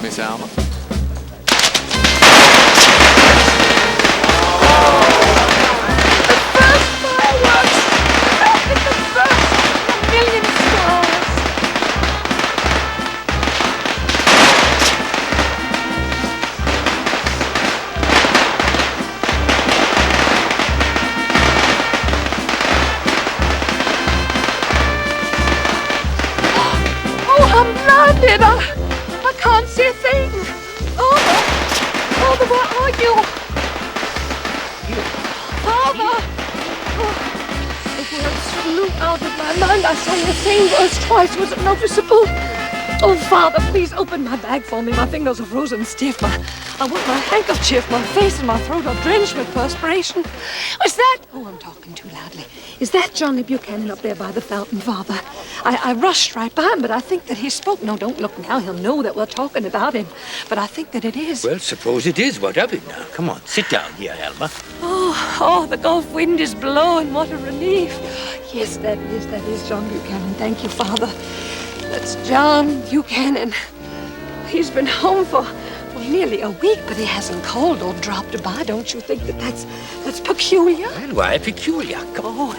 Miss Alma. I can't see a thing. Father, where are you? Father! The words flew out of my mind. I sang the same verse twice. Was it noticeable? Oh, Father, please open my bag for me. My fingers are frozen stiff. I want my handkerchief. My face and my throat are drenched with perspiration. Is that... Oh, I'm talking too loudly. Is that Johnny Buchanan up there by the fountain, Father? I rushed right by him, but I think that he spoke. No, don't look now. He'll know that we're talking about him. But I think that it is. Well, suppose it is. What of it now? Come on, sit down here, Alma. Oh, the Gulf wind is blowing. What a relief. Yes, that is John Buchanan. Thank you, Father. That's John Buchanan. He's been home for nearly a week, but he hasn't called or dropped by. Don't you think that's peculiar? Well, why peculiar? Oh,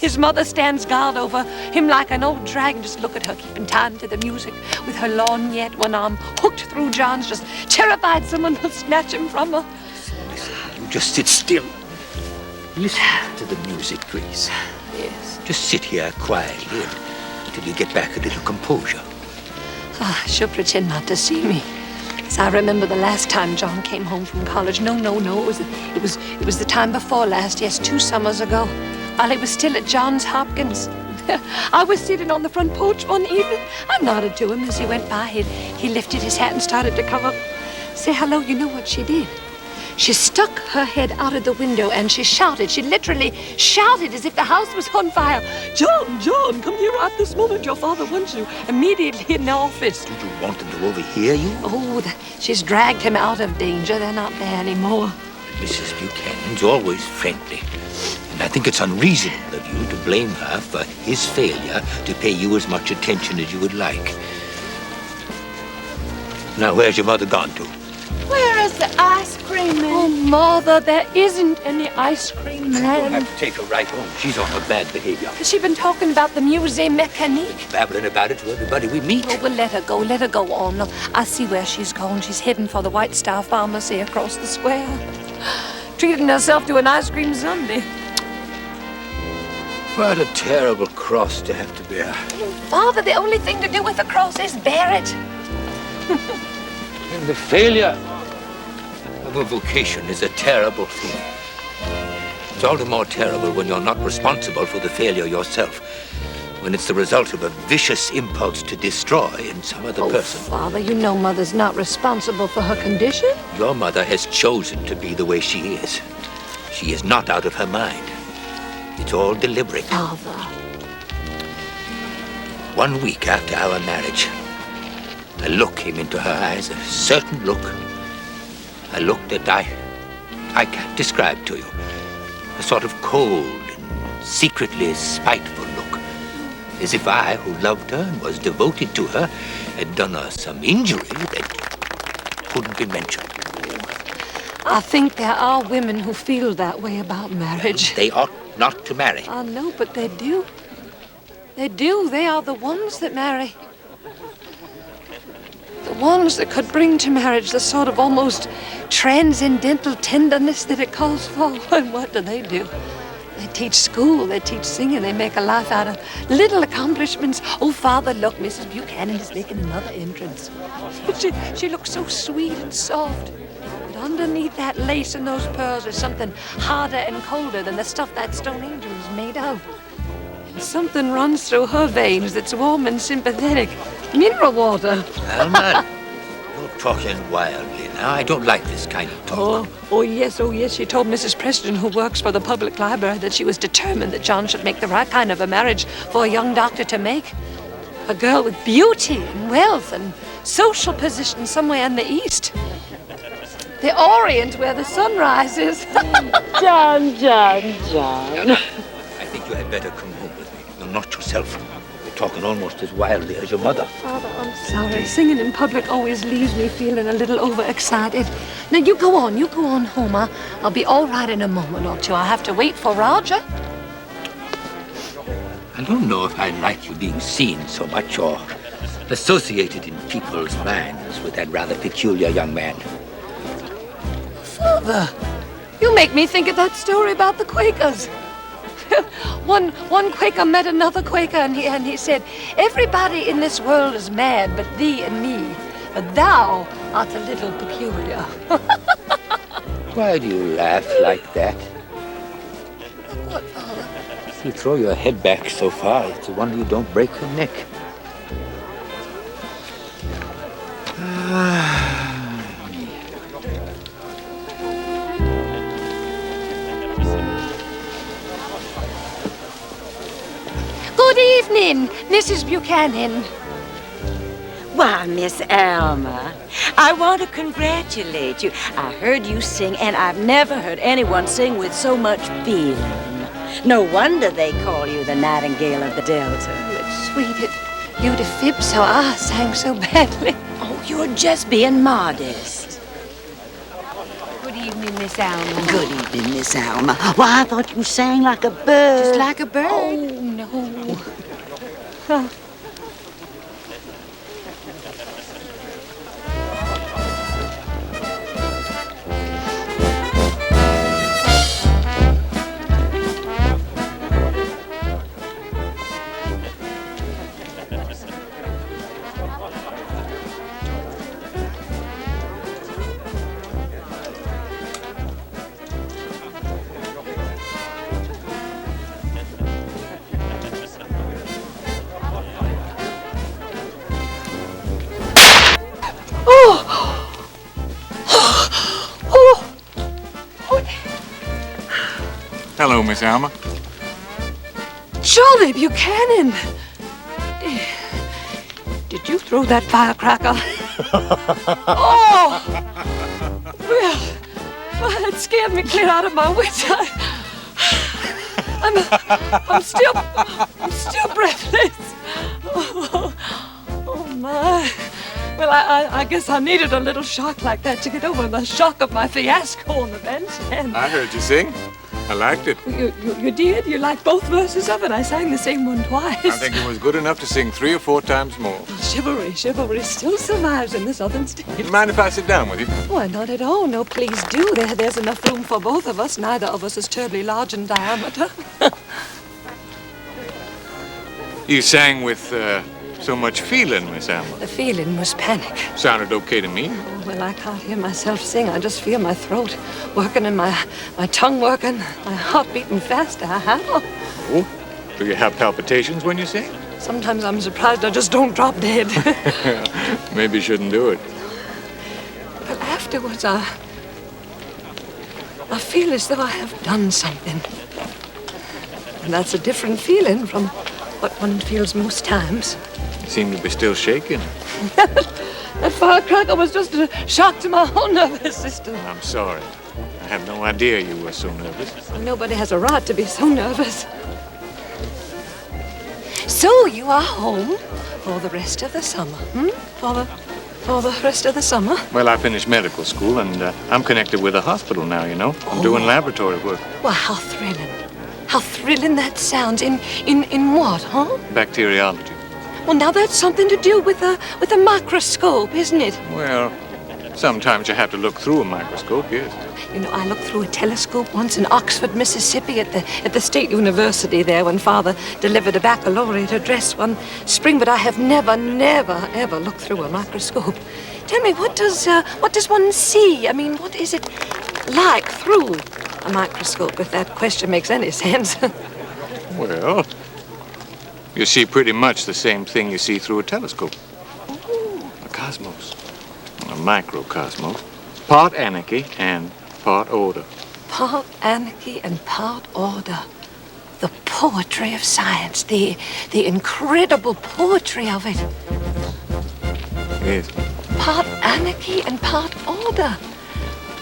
his mother stands guard over him like an old dragon. Just look at her keeping time to the music with her lorgnette, one arm hooked through John's, just terrified someone will snatch him from her. Listen, you just sit still. Listen to the music, Grace. Yes. Just sit here quietly until you get back a little composure. She'll pretend not to see me. I remember the last time John came home from college. No. It was the time before last. Yes, 2 summers ago, while he was still at Johns Hopkins. I was sitting on the front porch one evening. I nodded to him as he went by. He lifted his hat and started to come up, say hello. You know what she did? She stuck her head out of the window and she shouted. She literally shouted as if the house was on fire. John, come here right this moment. Your father wants you immediately in the office. Did you want them to overhear you? Oh, she's dragged him out of danger. They're not there anymore. Mrs. Buchanan's always friendly. And I think it's unreasonable of you to blame her for his failure to pay you as much attention as you would like. Now, where's your mother gone to? Where is the ice cream man? Oh, Mother, there isn't any ice cream man. You'll have to take her right home. She's on her bad behavior. Has she been talking about the Musée Mécanique? Babbling about it to everybody we meet. Oh, well, let her go on. Look, I see where she's going. She's heading for the White Star Pharmacy across the square. Treating herself to an ice cream sundae. What a terrible cross to have to bear. Father, the only thing to do with the cross is bear it. And the failure of a vocation is a terrible thing. It's all the more terrible when you're not responsible for the failure yourself. when it's the result of a vicious impulse to destroy in some other person. Father, you know Mother's not responsible for her condition. Your mother has chosen to be the way she is. She is not out of her mind. It's all deliberate. Father. 1 week after our marriage, a look came into her eyes, a certain look. A look that I can't describe to you. A sort of cold and secretly spiteful look. As if I, who loved her and was devoted to her, had done her some injury that couldn't be mentioned. I think there are women who feel that way about marriage. They ought not to marry. I know, but they do. They do. They are the ones that marry. The ones that could bring to marriage the sort of almost transcendental tenderness that it calls for. And what do? They teach school, they teach singing, they make a life out of little accomplishments. Oh, Father, look, Mrs. Buchanan is making another entrance. She looks so sweet and soft. But underneath that lace and those pearls is something harder and colder than the stuff that stone angel is made of. And something runs through her veins that's warm and sympathetic. Mineral water. Alma, you're talking wildly now. I don't like this kind of talk. Oh, yes. She told Mrs. Preston, who works for the public library, that she was determined that John should make the right kind of a marriage for a young doctor to make. A girl with beauty and wealth and social position somewhere in the East. The Orient where the sun rises. John. I think you had better come home with me. No, not yourself. You're talking almost as wildly as your mother. Father, I'm sorry. Singing in public always leaves me feeling a little overexcited. Now, you go on home. I'll be all right in a moment or two. I have to wait for Roger. I don't know if I like you being seen so much or associated in people's minds with that rather peculiar young man. Father, you make me think of that story about the Quakers. One Quaker met another Quaker, and he said, "Everybody in this world is mad but thee and me, but thou art a little peculiar." Why do you laugh like that? What, Father? You throw your head back so far, it's a wonder you don't break your neck. Good evening, Mrs. Buchanan. Why, Miss Alma, I want to congratulate you. I heard you sing, and I've never heard anyone sing with so much feeling. No wonder they call you the Nightingale of the Delta. It's sweet. You'd have fibbed so I sang so badly. Oh, you're just being modest. Good evening, Miss Alma. Good evening, Miss Alma. Why, I thought you sang like a bird. Just like a bird? Oh, no. Huh. Hello, Miss Alma. Johnny Buchanan! Did you throw that firecracker? Oh! Well, it scared me clear out of my wits. I'm still breathless. Oh my. Well, I guess I needed a little shock like that to get over the shock of my fiasco on the bandstand. I heard you sing. I liked it. You did? You liked both verses of it? I sang the same one twice. I think it was good enough to sing 3 or 4 times more. Chivalry still survives in the southern states. Mind if I sit down with you? Why, not at all. No, please do. There's enough room for both of us. Neither of us is terribly large in diameter. You sang with so much feeling, Miss Alma. The feeling was panic. Sounded okay to me. Oh, well, I can't hear myself sing. I just feel my throat working and my tongue working, my heart beating faster. Oh, Do you have palpitations when you sing? Sometimes I'm surprised I just don't drop dead. Maybe you shouldn't do it. But afterwards, I feel as though I have done something. And that's a different feeling from what one feels most times. You seem to be still shaking. That firecracker was just a shock to my whole nervous system. I'm sorry. I had no idea you were so nervous. Nobody has a right to be so nervous. So you are home for the rest of the summer, For the rest of the summer? Well, I finished medical school, and I'm connected with a hospital now, you know. I'm doing laboratory work. Well, how thrilling. How thrilling that sounds. In what, huh? Bacteriology. Well, now that's something to do with a microscope, isn't it? Well, sometimes you have to look through a microscope, yes. You know, I looked through a telescope once in Oxford, Mississippi, at the State University there when Father delivered a baccalaureate address one spring, but I have never, ever looked through a microscope. Tell me, what does one see? I mean, what is it like through a microscope, if that question makes any sense? Well, you see pretty much the same thing you see through a telescope. A cosmos. A microcosmos. Part anarchy and part order. Part anarchy and part order. The poetry of science, the incredible poetry of it. Yes. Part anarchy and part order.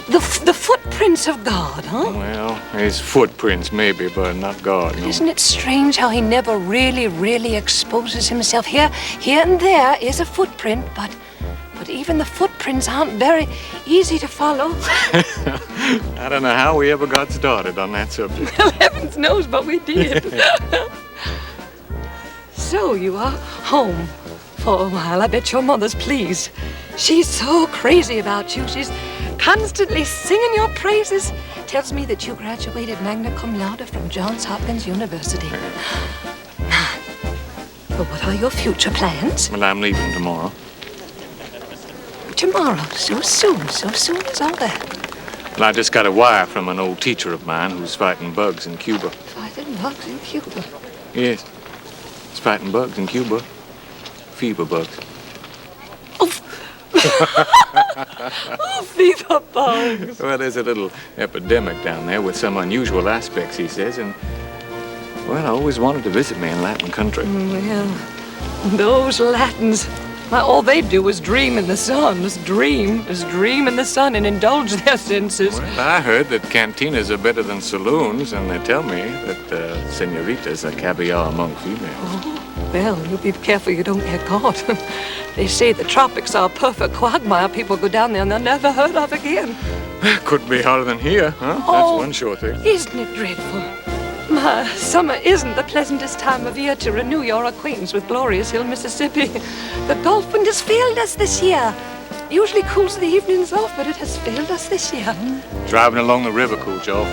The footprints of God, huh? Well, his footprints maybe, but not God, no. Isn't it strange how he never really exposes himself? Here and there is a footprint, but even the footprints aren't very easy to follow. I don't know how we ever got started on that subject. Well, heavens knows, but we did. So you are home for a while. I bet your mother's pleased. She's so crazy about you. She's constantly singing your praises. Tells me that you graduated magna cum laude from Johns Hopkins University. Well, what are your future plans? Well, I'm leaving tomorrow. Tomorrow? So soon as all that. Well, I just got a wire from an old teacher of mine who's fighting bugs in Cuba. Fighting bugs in Cuba? Yes. He's fighting bugs in Cuba. Fever bugs. Oh, fever bugs. Well, there's a little epidemic down there with some unusual aspects, he says, and, well, I always wanted to visit me in Latin country. Well, those Latins, all they do is dream in the sun. Just dream in the sun and indulge their senses. Well, I heard that cantinas are better than saloons, and they tell me that senoritas are caviar among females. Oh, well, you be careful you don't get caught. They say the tropics are a perfect quagmire. People go down there and they're never heard of again. Could be hotter than here, huh? Oh, that's one sure thing. Isn't it dreadful? My summer isn't the pleasantest time of year to renew your acquaintance with Glorious Hill, Mississippi. The Gulf wind has failed us this year. Usually cools the evenings off, but it has failed us this year. Driving along the river cools you off.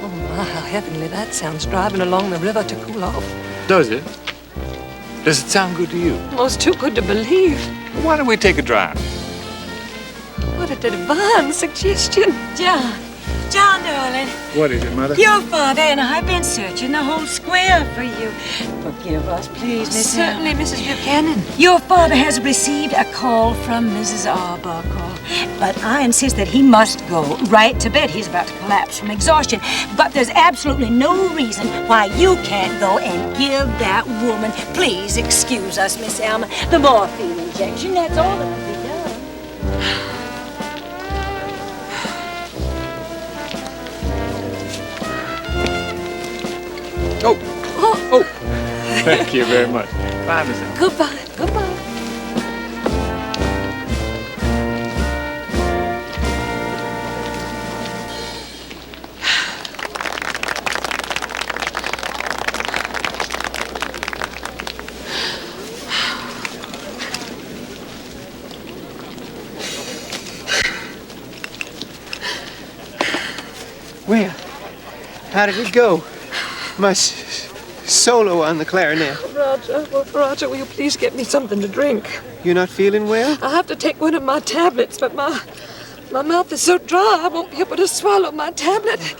Oh, my, how heavenly that sounds, driving along the river to cool off. Does it? Does it sound good to you? Almost too good to believe. Why don't we take a drive? What a divine suggestion. John, darling. What is it, Mother? Your father and I have been searching the whole square for you. Forgive us, please, Miss Certainly, Alma. Mrs. Buchanan. Your father has received a call from Mrs. Arbuckle, but I insist that he must go right to bed. He's about to collapse from exhaustion. But there's absolutely no reason why you can't go and give that woman, please excuse us, Miss Alma, the morphine injection. That's all that can be done. Oh, thank you very much. Bye, Miss Alma. Goodbye. Well, how did it go? My solo on the clarinet. Roger, will you please get me something to drink? You're not feeling well? I have to take one of my tablets, but my mouth is so dry I won't be able to swallow my tablet.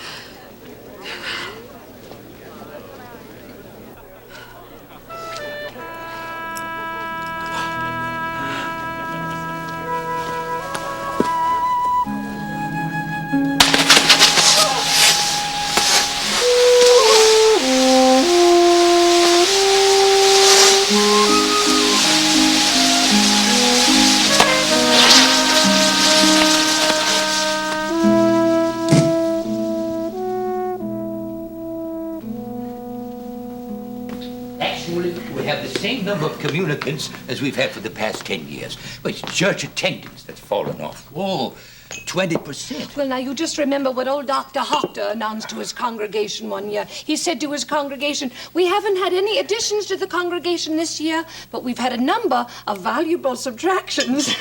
number of communicants as we've had for the past 10 years. But it's church attendance that's fallen off. Oh, 20%. Well, now, you just remember what old Dr. Hochter announced to his congregation one year. He said to his congregation, we haven't had any additions to the congregation this year, but we've had a number of valuable subtractions.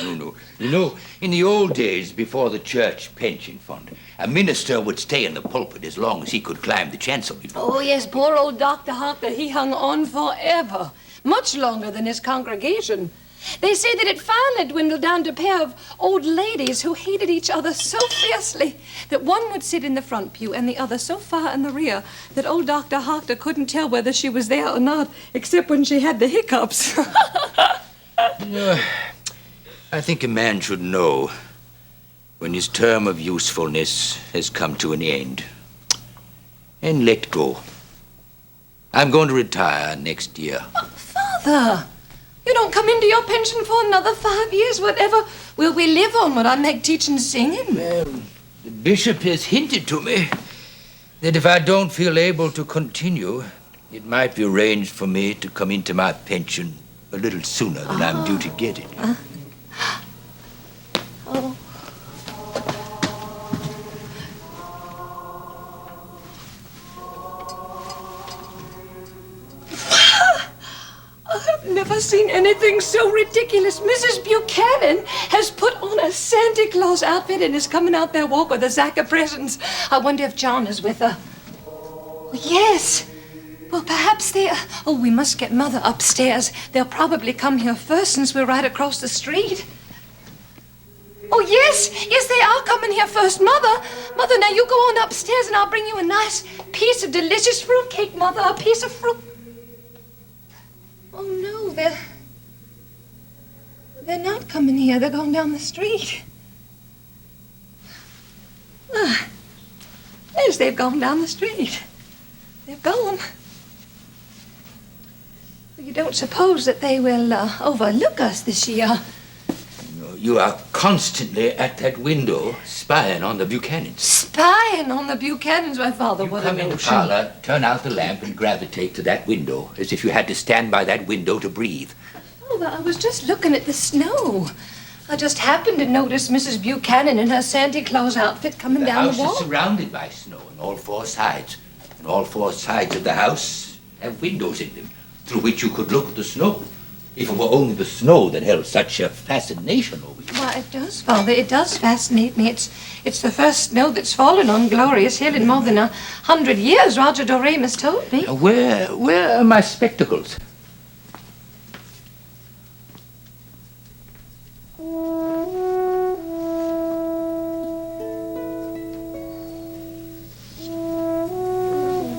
No. You know, in the old days, before the church pension fund, a minister would stay in the pulpit as long as he could climb the chancel. Oh, yes, poor old Dr. Hochter, he hung on forever, much longer than his congregation. They say that it finally dwindled down to a pair of old ladies who hated each other so fiercely that one would sit in the front pew and the other so far in the rear that old Dr. Hochter couldn't tell whether she was there or not, except when she had the hiccups. I think a man should know when his term of usefulness has come to an end and let go. I'm going to retire next year. Oh, Father! You don't come into your pension for another 5 years. Whatever will we live on when I make teaching singing? Well, the bishop has hinted to me that if I don't feel able to continue, it might be arranged for me to come into my pension a little sooner than I'm due to get it. Oh. I've never seen anything so ridiculous. Mrs. Buchanan has put on a Santa Claus outfit and is coming out their walk with a sack of presents. I wonder if John is with her. Yes. Well, perhaps they... Oh, we must get Mother upstairs. They'll probably come here first since we're right across the street. Oh, yes. Yes, they are coming here first. Mother, now you go on upstairs and I'll bring you a nice piece of delicious fruit cake, Mother. A piece of fruit... Oh, no, they're not coming here. They're going down the street. Ah, yes, they've gone down the street. They're gone. You don't suppose that they will overlook us this year? You are constantly at that window spying on the Buchanans. Spying on the Buchanans, my father. What a come in the notion. parlor, turn out the lamp, and gravitate to that window as if you had to stand by that window to breathe. Father, I was just looking at the snow. I just happened to notice Mrs. Buchanan in her Santa Claus outfit coming down the The wall. house is surrounded by snow on all four sides. And all four sides of the house have windows in them through which you could look at the snow. If it were only the snow that held such a fascination over you. Why, it does, Father. It does fascinate me. It's the first snow that's fallen on Glorious Hill in more than 100 years, Roger Doremus told me. Where are my spectacles?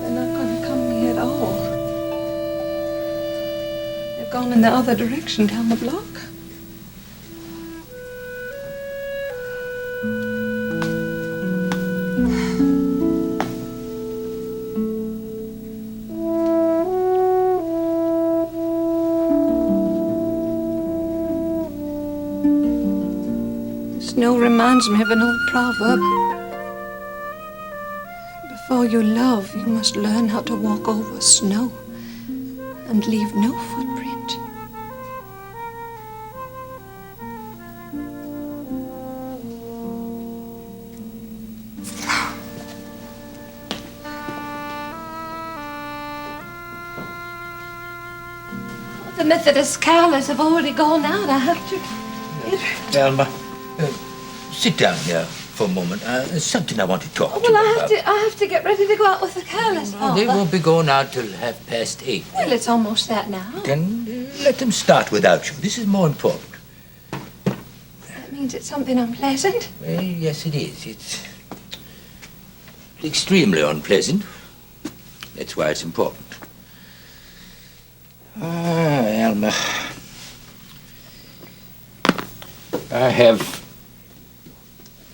They're not going to come here at all. They've gone in the other direction down the block. Snow reminds me of an old proverb. Before you love, you must learn how to walk over snow and leave no footprint. The Methodist carolers have already gone out. I have to... Alma, sit down here for a moment. There's something I want to talk to you Well, about. I have to get ready to go out with the carolers, Father. They won't be going out till 8:30. Well, it's almost that now. Then let them start without you. This is more important. That means it's something unpleasant. Well, yes, it is. It's extremely unpleasant. That's why it's important. Alma. I have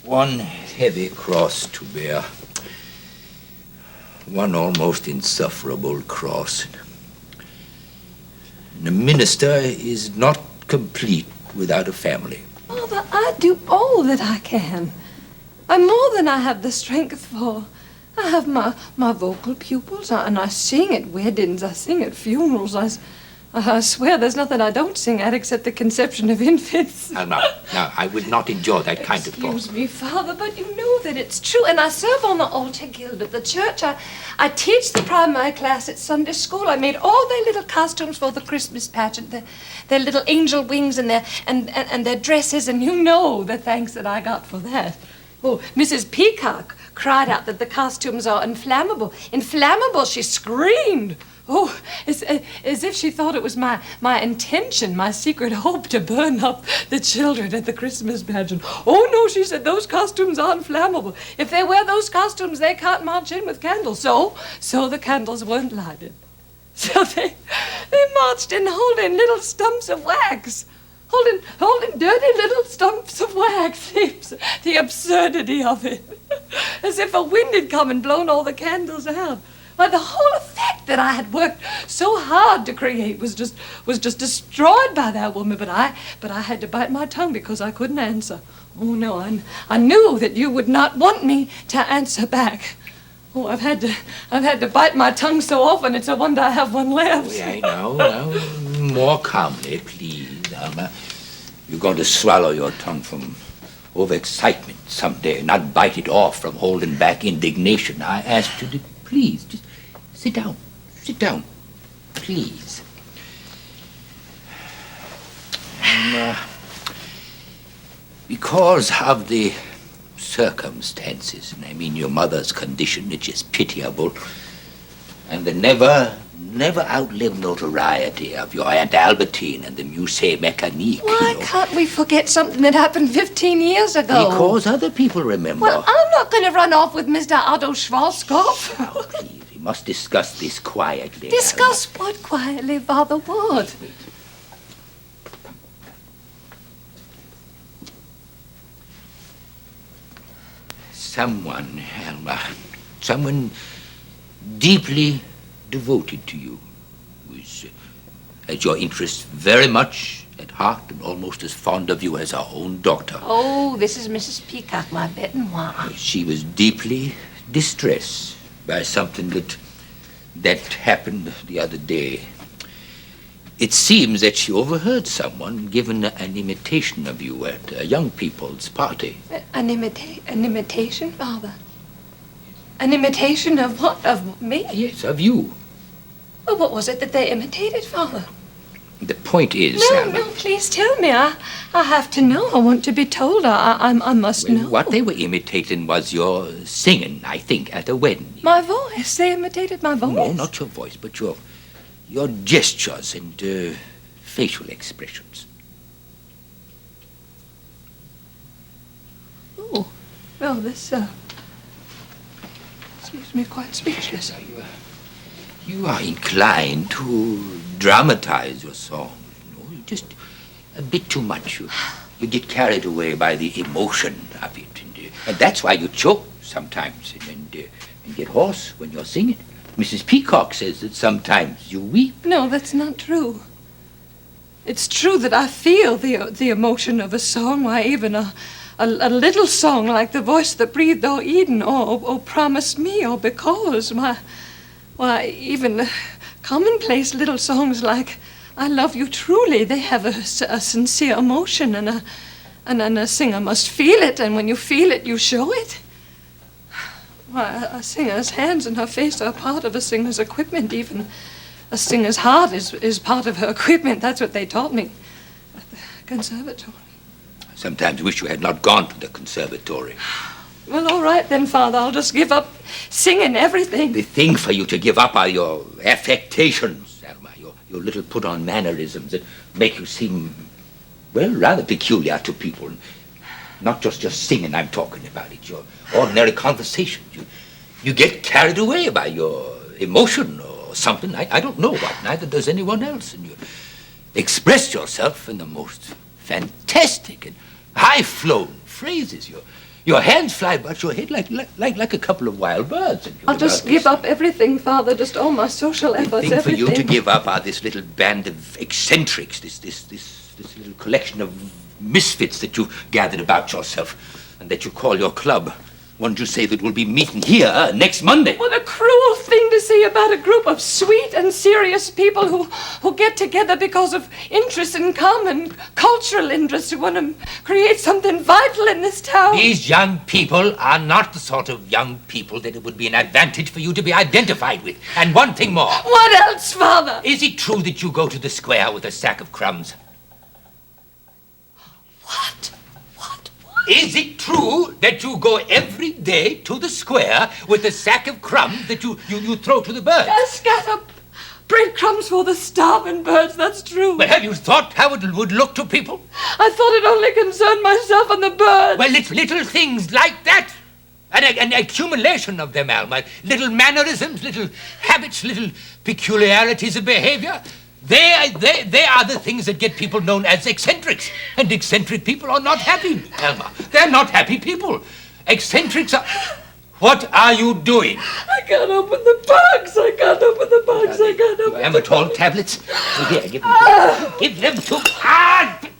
one heavy cross to bear. One almost insufferable cross. And a minister is not complete without a family. Father, I do all that I can. I'm more than I have the strength for. I have my vocal pupils, and I sing at weddings, I sing at funerals, I swear there's nothing I don't sing at except the conception of infants. Now, I will not endure that kind of talk. Excuse me, Father, but you know that it's true, and I serve on the altar guild of the church. I teach the primary class at Sunday school. I made all their little costumes for the Christmas pageant, their little angel wings and their dresses, and you know the thanks that I got for that. Oh, Mrs. Peacock cried out that the costumes are inflammable. Inflammable, she screamed. Oh, as if she thought it was my intention, my secret hope to burn up the children at the Christmas pageant. Oh, no, she said, those costumes aren't flammable. If they wear those costumes, they can't march in with candles. So the candles weren't lighted. So they marched in holding little stumps of wax. Holding dirty little stumps of wax. The absurdity of it. As if a wind had come and blown all the candles out. Why, the whole effect that I had worked so hard to create was just destroyed by that woman. But I had to bite my tongue because I couldn't answer. Oh no, I knew that you would not want me to answer back. Oh, I've had to bite my tongue so often. It's a wonder I have one left. Oh, yeah, now, more calmly, please, Alma. You're going to swallow your tongue from overexcitement someday, not bite it off from holding back indignation. I asked you to please just sit down. Sit down, please. Because of the circumstances, and I mean your mother's condition, which is pitiable, and the never outlived notoriety of your Aunt Albertine and the Musée Mécanique. Why can't we forget something that happened 15 years ago? Because other people remember. Well, I'm not going to run off with Mr. Otto Schwarzkopf. Now, please, we must discuss this quietly. Discuss what quietly, Father? What? Someone, Alma, someone deeply devoted to you, who has your interests very much at heart and almost as fond of you as our own daughter. Oh, this is Mrs. Peacock, my bête noire. She was deeply distressed by something that happened the other day. It seems that she overheard someone giving an imitation of you at a young people's party. An imitation, Father? An imitation of what? Of me? Yes, of you. Well, what was it that they imitated, Father? The point is... No, please tell me. I have to know. I want to be told. I must know. What they were imitating was your singing, I think, at a wedding. My voice? They imitated my voice? No, not your voice, but your gestures and facial expressions. Oh, well, this, leaves me quite speechless. You are inclined to dramatize your song. You know, just a bit too much. You get carried away by the emotion of it. And that's why you choke sometimes and get hoarse when you're singing. Mrs. Peacock says that sometimes you weep. No, that's not true. It's true that I feel the emotion of a song. Why, even a little song like The Voice That Breathed o'er Eden, or Promise Me, or Because. Why, even commonplace little songs like I Love You Truly, they have a sincere emotion, and a singer must feel it, and when you feel it, you show it. Why, a singer's hands and her face are part of a singer's equipment. Even a singer's heart is part of her equipment. That's what they taught me at the conservatory. I sometimes wish you had not gone to the conservatory. Well, all right then, Father. I'll just give up singing everything. The thing for you to give up are your affectations, Alma, your little put-on mannerisms that make you seem, well, rather peculiar to people. Not just singing I'm talking about. It's your ordinary conversation. You get carried away by your emotion or something. I don't know what. Neither does anyone else. And you express yourself in the most fantastic and high-flown phrases. Your hands fly about your head like a couple of wild birds. I'll just give up everything, Father, just all my social efforts, The thing for everything. you to give up are this little band of eccentrics, this little collection of misfits that you've gathered about yourself and that you call your club. Won't you say that we'll be meeting here next Monday? What a cruel thing to say about a group of sweet and serious people who get together because of interests in common, cultural interests, who want to create something vital in this town. These young people are not the sort of young people that it would be an advantage for you to be identified with. And one thing more. What else, Father? Is it true that you go to the square with a sack of crumbs? What? Is it true that you go every day to the square with a sack of crumbs that you throw to the birds? I scatter breadcrumbs for the starving birds, that's true. Well, have you thought how it would look to people? I thought it only concerned myself and the birds. Well, it's little things like that. An accumulation of them, Alma. Little mannerisms, little habits, little peculiarities of behavior. They are the things that get people known as eccentrics. And eccentric people are not happy, Alma. They're not happy people. Eccentrics are... What are you doing? I can't open the box. I can't open the box. I can't open the box. Amatol tablets? So here, give them to me. Give them to me.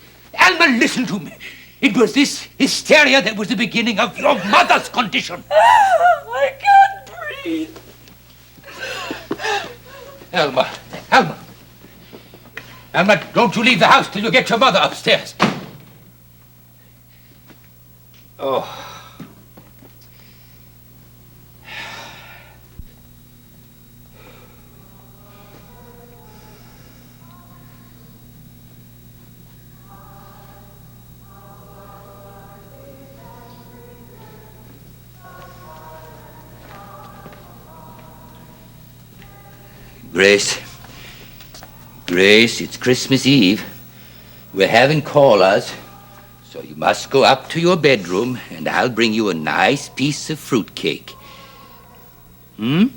Alma, listen to me. It was this hysteria that was the beginning of your mother's condition. I can't breathe. Alma, don't you leave the house till you get your mother upstairs. Oh. Grace, it's Christmas Eve. We're having callers, so you must go up to your bedroom and I'll bring you a nice piece of fruitcake. No.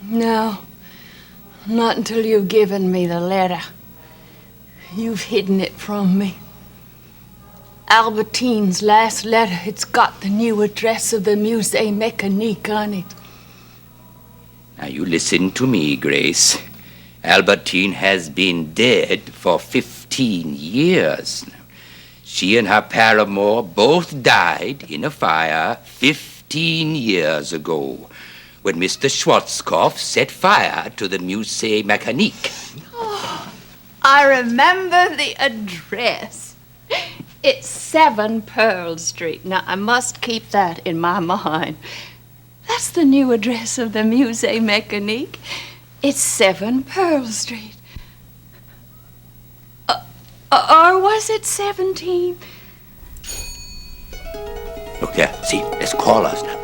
No, not until you've given me the letter. You've hidden it from me. Albertine's last letter, it's got the new address of the Musée Mécanique on it. Now you listen to me, Grace. Albertine has been dead for 15 years. She and her paramour both died in a fire 15 years ago when Mr. Schwarzkopf set fire to the Musée Mécanique. Oh, I remember the address. It's 7 Pearl Street. Now, I must keep that in my mind. That's the new address of the Musée Mécanique. It's 7 Pearl Street. Or was it 17? Look there, see, there's callers now.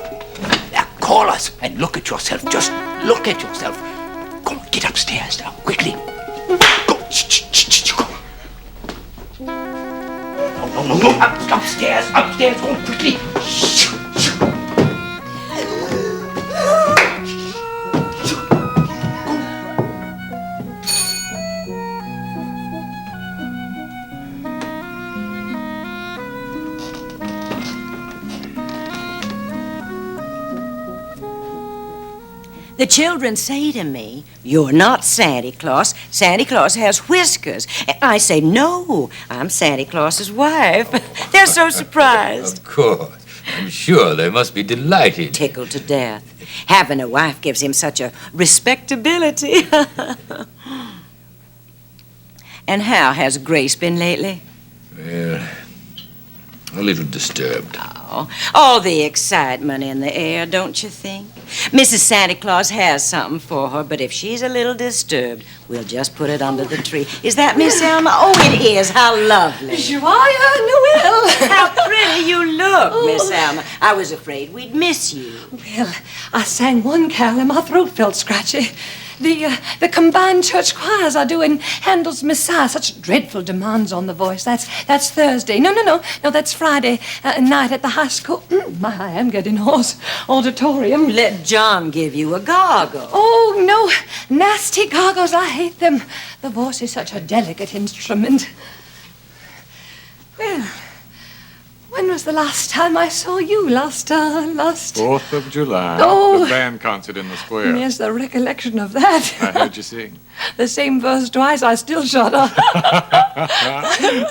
Call us and look at yourself. Just look at yourself. Go, get upstairs now, quickly. Go, go. No, upstairs, go quickly. The children say to me, "You're not Santa Claus. Santa Claus has whiskers." And I say, "No, I'm Santa Claus's wife." They're so surprised. Of course. I'm sure they must be delighted. Tickled to death. Having a wife gives him such a respectability. And how has Grace been lately? Well, a little disturbed. Oh, all the excitement in the air, don't you think? Mrs. Santa Claus has something for her, but if she's a little disturbed, we'll just put it under the tree. Is that Miss Elma? Oh, it is. How lovely. Joyeux Noël. How pretty you look, Miss Elma. I was afraid we'd miss you. Well, I sang one carol and my throat felt scratchy. The combined church choirs are doing Handel's Messiah. Such dreadful demands on the voice. That's Thursday. No, that's Friday night at the high school. I am getting hoarse. Auditorium. Let John give you a gargle. Oh, no. Nasty gargles. I hate them. The voice is such a delicate instrument. Well, when was the last time I saw you? Last... 4th of July. Oh. The band concert in the square. Yes, the recollection of that. I heard you sing. The same verse twice, I still shut up.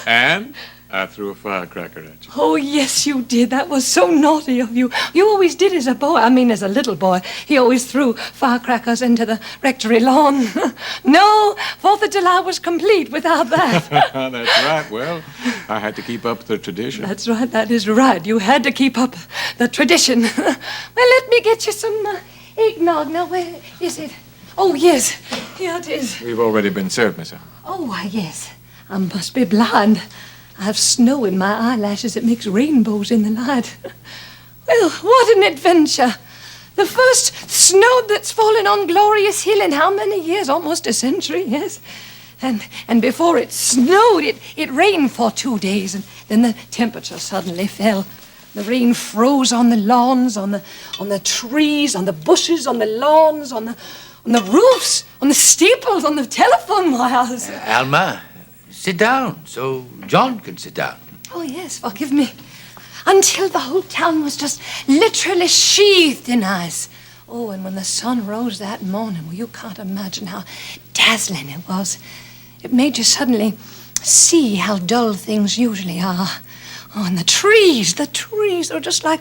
And? I threw a firecracker at you. Oh, yes, you did. That was so naughty of you. You always did as a boy. I mean, as a little boy. He always threw firecrackers into the rectory lawn. No, 4th of July was complete without that. That's right. Well, I had to keep up the tradition. That's right. That is right. You had to keep up the tradition. Well, let me get you some eggnog. Now, where is it? Oh, yes. Here it is. We've already been served, Miss Elm. Oh, why, yes. I must be blind. I have snow in my eyelashes. It makes rainbows in the light. Well, what an adventure. The first snow that's fallen on Glorious Hill in how many years? Almost a century, yes. And before it snowed, it rained for 2 days, and then the temperature suddenly fell. The rain froze on the lawns, on the trees, on the bushes, on the lawns, on the roofs, on the steeples, on the telephone wires. Alma, sit down so John can sit down. Oh, yes, forgive me. Until the whole town was just literally sheathed in ice. Oh, and when the sun rose that morning, well, you can't imagine how dazzling it was. It made you suddenly see how dull things usually are. Oh, and the trees are just like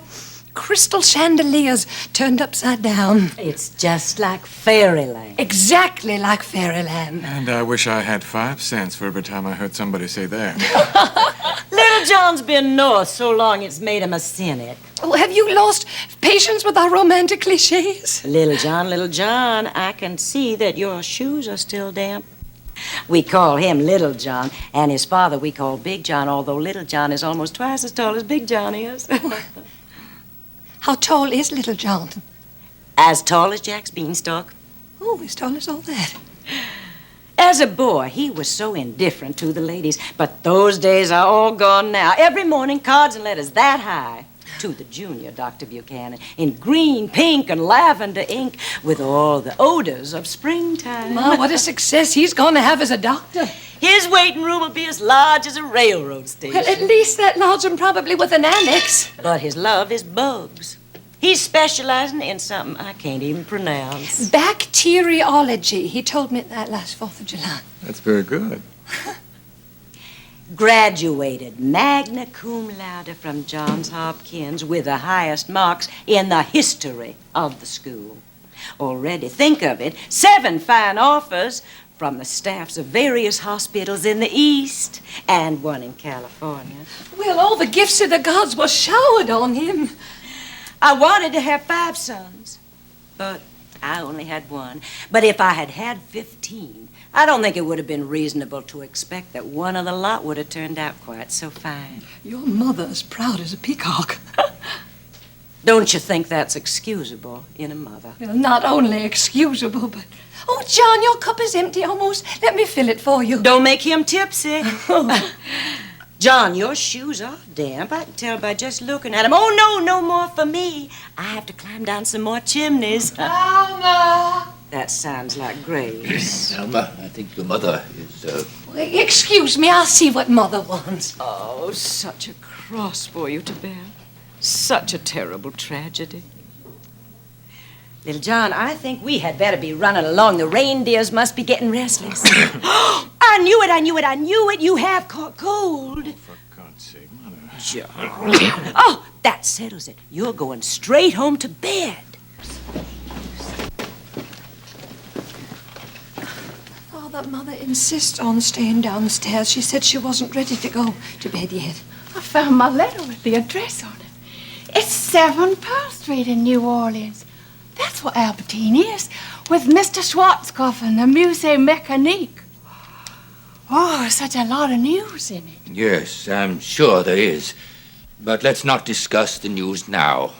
crystal chandeliers turned upside down. It's just like fairyland. Exactly like fairyland. And I wish I had 5 cents for every time I heard somebody say that. Little John's been north so long it's made him a cynic. Oh, have you lost patience with our romantic cliches? Little John, I can see that your shoes are still damp. We call him Little John, and his father we call Big John, although Little John is almost twice as tall as Big John is. How tall is Little John? As tall as Jack's beanstalk. Oh, as tall as all that. As a boy, he was so indifferent to the ladies, but those days are all gone now. Every morning, cards and letters that high to the junior Dr. Buchanan in green, pink, and lavender ink with all the odors of springtime. Ma, what a success he's going to have as a doctor. His waiting room will be as large as a railroad station. Well, at least that large and probably with an annex. But his love is bugs. He's specializing in something I can't even pronounce. Bacteriology. He told me that last 4th of July. That's very good. Graduated magna cum laude from Johns Hopkins with the highest marks in the history of the school. Already, think of it, 7 fine offers from the staffs of various hospitals in the East and one in California. Well, all the gifts of the gods were showered on him. I wanted to have 5 sons, but I only had 1. But if I had had 15, I don't think it would have been reasonable to expect that one of the lot would have turned out quite so fine. Your mother's proud as a peacock. Don't you think that's excusable in a mother? Well, not only excusable, but... Oh, John, your cup is empty almost. Let me fill it for you. Don't make him tipsy. John, your shoes are damp. I can tell by just looking at them. Oh, no more for me. I have to climb down some more chimneys. Alma! That sounds like Grace. Alma, I think your mother is, Excuse me, I'll see what Mother wants. Oh, such a cross for you to bear. Such a terrible tragedy. Little John, I think we had better be running along. The reindeers must be getting restless. I knew it. You have caught cold. For God's sake, Mother. John. Oh, that settles it. You're going straight home to bed. Oh, that Mother insists on staying downstairs. She said she wasn't ready to go to bed yet. I found my letter with the address on it. It's 7 Pearl Street in New Orleans. That's where Albertine is, with Mr. Schwarzkopf and the Musée Mécanique. Oh, such a lot of news in it. Yes, I'm sure there is. But let's not discuss the news now.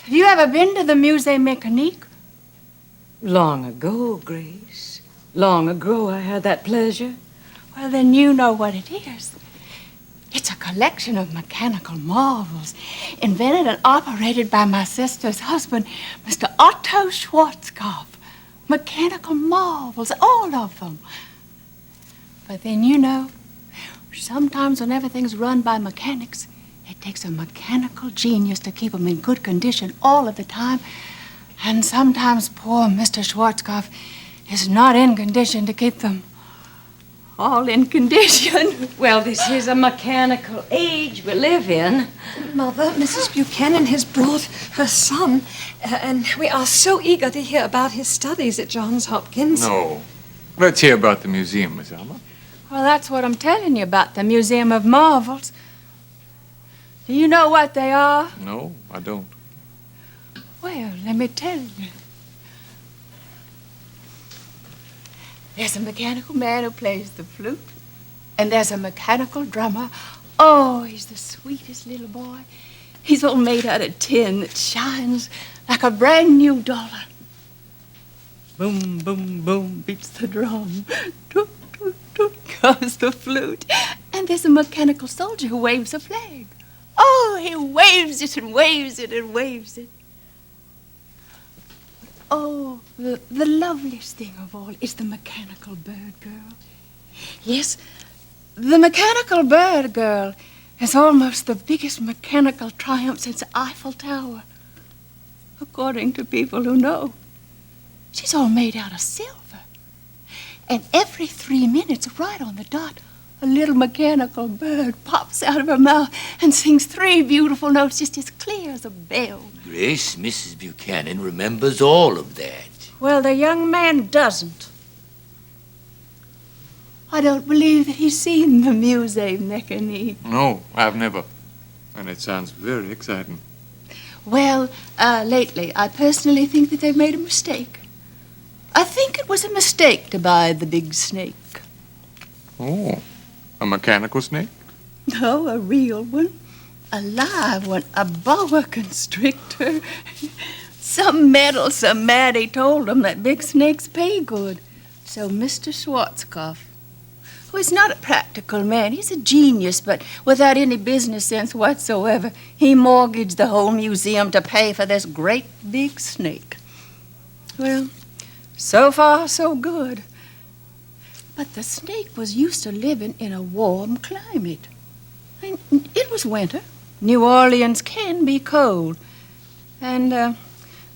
Have you ever been to the Musée Mécanique? Long ago, Grace. Long ago I had that pleasure. Well, then you know what it is. It's a collection of mechanical marvels invented and operated by my sister's husband, Mr. Otto Schwarzkopf. Mechanical marvels, all of them. But then, you know, sometimes when everything's run by mechanics, it takes a mechanical genius to keep them in good condition all of the time. And sometimes poor Mr. Schwarzkopf is not in condition to keep them all in condition. Well, this is a mechanical age we live in. Mother, Mrs. Buchanan has brought her son, and we are so eager to hear about his studies at Johns Hopkins. No. Let's hear about the museum, Miss Alma. Well, that's what I'm telling you about the Museum of Marvels. Do you know what they are? No, I don't. Well, let me tell you. There's a mechanical man who plays the flute, and there's a mechanical drummer. Oh, he's the sweetest little boy. He's all made out of tin that shines like a brand new dollar. Boom, boom, boom, beats the drum. Toot, toot, toot goes the flute. And there's a mechanical soldier who waves a flag. Oh, he waves it and waves it and waves it. Oh, the loveliest thing of all is the mechanical bird girl. Yes, the mechanical bird girl is almost the biggest mechanical triumph since the Eiffel Tower, according to people who know. She's all made out of silver. And every 3 minutes, right on the dot, a little mechanical bird pops out of her mouth and sings 3 beautiful notes just as clear as a bell. Grace, Mrs. Buchanan remembers all of that. Well, the young man doesn't. I don't believe that he's seen the Musée Mécanique. No, I've never. And it sounds very exciting. Well, lately, I personally think that they've made a mistake. I think it was a mistake to buy the big snake. Oh, a mechanical snake? No, a real one. A live one. A boa constrictor. Some meddlesome Maddie told him that big snakes pay good. So Mr. Schwarzkopf, who is not a practical man, he's a genius, but without any business sense whatsoever, he mortgaged the whole museum to pay for this great big snake. Well, so far, so good. But the snake was used to living in a warm climate. And it was winter. New Orleans can be cold. And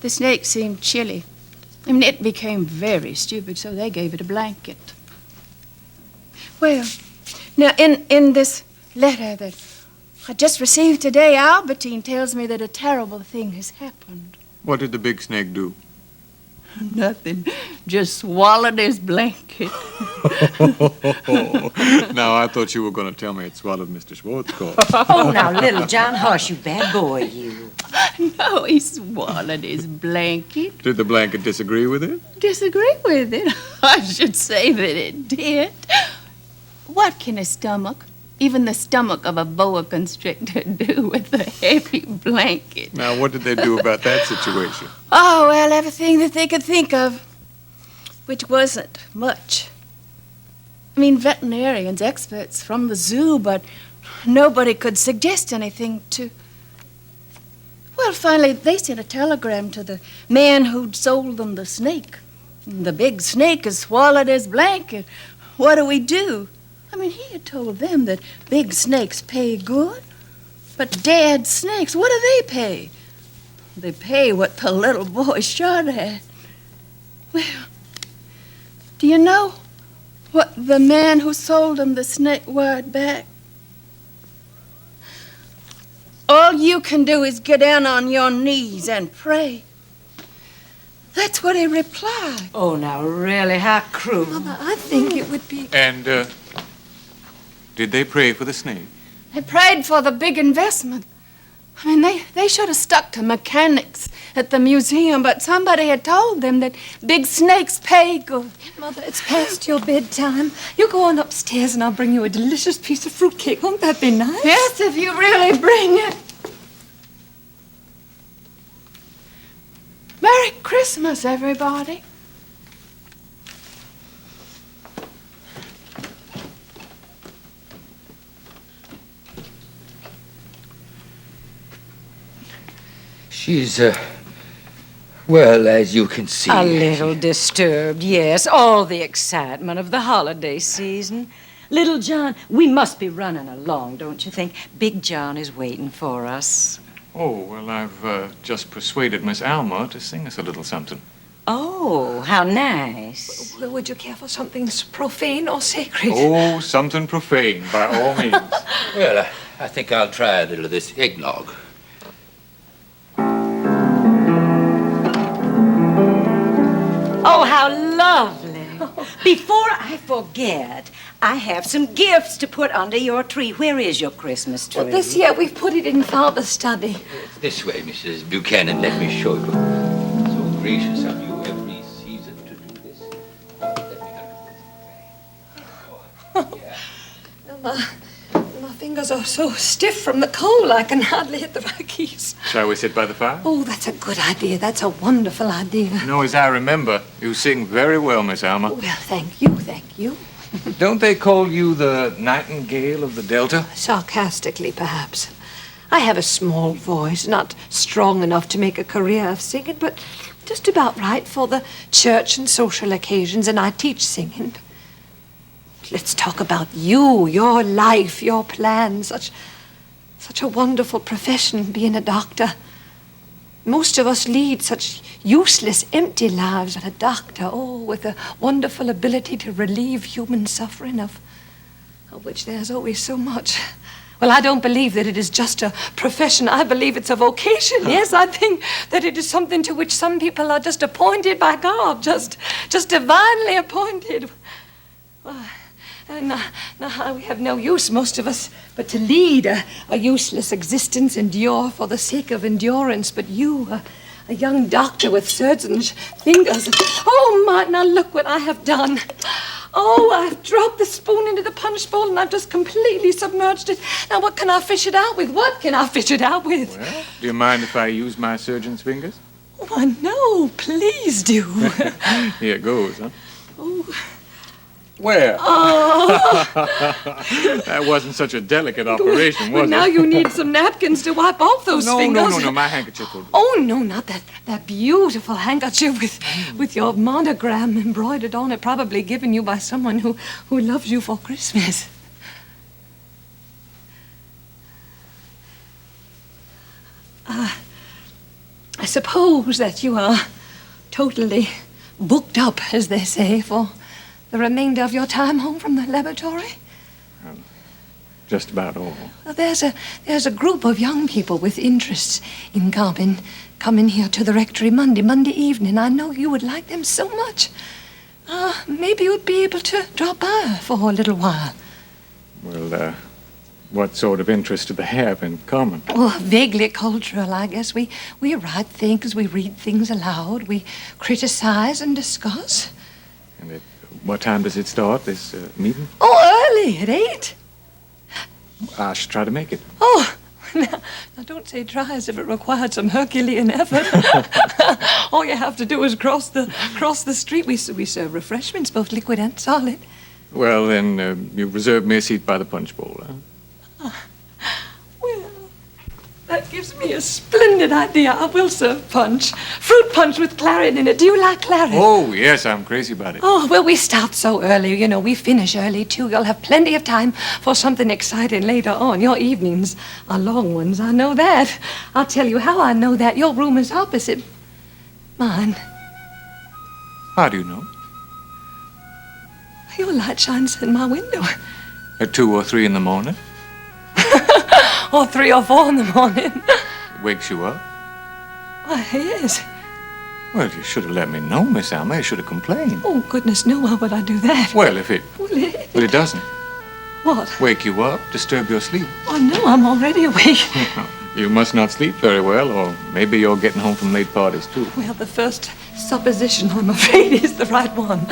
the snake seemed chilly. I mean, it became very stupid, so they gave it a blanket. Well, now, in this letter that I just received today, Albertine tells me that a terrible thing has happened. What did the big snake do? Nothing. Just swallowed his blanket. Now, I thought you were going to tell me it swallowed Mr. Schwarzkopf. Oh, now, little John, hush, you bad boy, you. No, he swallowed his blanket. Did the blanket disagree with it? Disagree with it? I should say that it did. What can a stomach, even the stomach of a boa constrictor, do with a heavy blanket? Now, what did they do about that situation? Oh, well, everything that they could think of, which wasn't much. I mean, veterinarians, experts from the zoo, but nobody could suggest anything to... Well, finally, they sent a telegram to the man who'd sold them the snake. The big snake has swallowed his blanket. What do we do? I mean, he had told them that big snakes pay good, but dead snakes, what do they pay? They pay what the little boy shot at. Well, do you know what the man who sold him the snake wired back? All you can do is get down on your knees and pray. That's what he replied. Oh, now, really, how cruel. Mother, I think it would be... And, did they pray for the snake? They prayed for the big investment. I mean, they should have stuck to mechanics at the museum, but somebody had told them that big snakes pay good. Mother, it's past your bedtime. You go on upstairs and I'll bring you a delicious piece of fruitcake. Won't that be nice? Yes, if you really bring it. Merry Christmas, everybody. She's, well, as you can see. A little disturbed, yes. All the excitement of the holiday season. Little John, we must be running along, don't you think? Big John is waiting for us. Oh, well, I've just persuaded Miss Alma to sing us a little something. Oh, how nice. Well, would you care for something profane or sacred? Oh, something profane, by all means. Well, I think I'll try a little of this eggnog. Oh, how lovely. Before I forget, I have some gifts to put under your tree. Where is your Christmas tree? Well, this year we've put it in Father's study. This way, Mrs. Buchanan. Let me show you. So gracious of you every season to do this. Let me go. Yeah. My fingers are so stiff from the coal I can hardly hit the right keys. Shall we sit by the fire? Oh, that's a good idea. That's a wonderful idea. No, as I remember, you sing very well, Miss Alma. Well, thank you, thank you. Don't they call you the Nightingale of the Delta? Sarcastically, perhaps. I have a small voice, not strong enough to make a career of singing, but just about right for the church and social occasions, and I teach singing. Let's talk about you, your life, your plans. Such a wonderful profession, being a doctor. Most of us lead such useless, empty lives, but a doctor, with a wonderful ability to relieve human suffering, of which there's always so much. Well, I don't believe that it is just a profession. I believe it's a vocation. Yes, I think that it is something to which some people are just appointed by God, just divinely appointed. Now, we have no use, most of us, but to lead a useless existence, endure for the sake of endurance. But you, a young doctor with surgeon's fingers. Oh, my, now look what I have done. Oh, I've dropped the spoon into the punch bowl and I've just completely submerged it. Now, what can I fish it out with? What can I fish it out with? Well, do you mind if I use my surgeon's fingers? Oh, no, please do. Here it goes, huh? Oh. Where? Oh. That wasn't such a delicate operation, was Well, it? now you need some napkins to wipe off those fingers. No, my handkerchief will do. Oh, no, not that beautiful handkerchief with your monogram embroidered on it, probably given you by someone who loves you for Christmas. I suppose that you are totally booked up, as they say, for the remainder of your time home from the laboratory? Just about all. Well, there's a group of young people with interests in common coming here to the rectory Monday evening. I know you would like them so much. Maybe you'd be able to drop by for a little while. Well, what sort of interest do they have in common? Oh, vaguely cultural, I guess. We write things, we read things aloud, we criticize and discuss. And what time does it start, this meeting? Oh, early, at 8. I should try to make it. Oh, now don't say try as if it required some Herculean effort. All you have to do is cross the street. We serve refreshments, both liquid and solid. Well, then, you reserve me a seat by the punch bowl, huh? Well, that gives me a splendid idea. I will serve punch. Fruit punch with claret in it. Do you like claret? Oh, yes, I'm crazy about it. Oh, well, we start so early. You know, we finish early, too. You'll have plenty of time for something exciting later on. Your evenings are long ones. I know that. I'll tell you how I know that. Your room is opposite mine. How do you know? Your light shines in my window. At 2 or 3 in the morning? Or 3 or 4 in the morning. Wakes you up? Why, yes. Well, you should have let me know, Miss Alma. You should have complained. Oh, goodness, no, why would I do that? Well, if it... Well, it... But it doesn't. What? Wake you up, disturb your sleep. Oh, no, I'm already awake. You must not sleep very well, or maybe you're getting home from late parties, too. Well, the first supposition, I'm afraid, is the right one.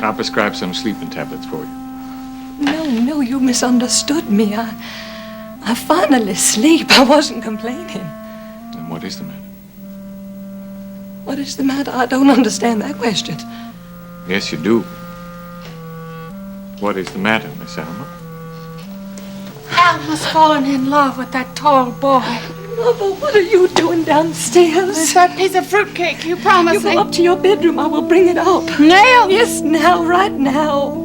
I'll prescribe some sleeping tablets for you. No, you misunderstood me. I finally sleep. I wasn't complaining. And what is the matter? What is the matter? I don't understand that question. Yes, you do. What is the matter, Miss Alma? Alma's fallen in love with that tall boy. Mother, what are you doing downstairs? It's that piece of fruitcake you promised You me. go up to your bedroom. I will bring it up. Now? Yes, now, right now.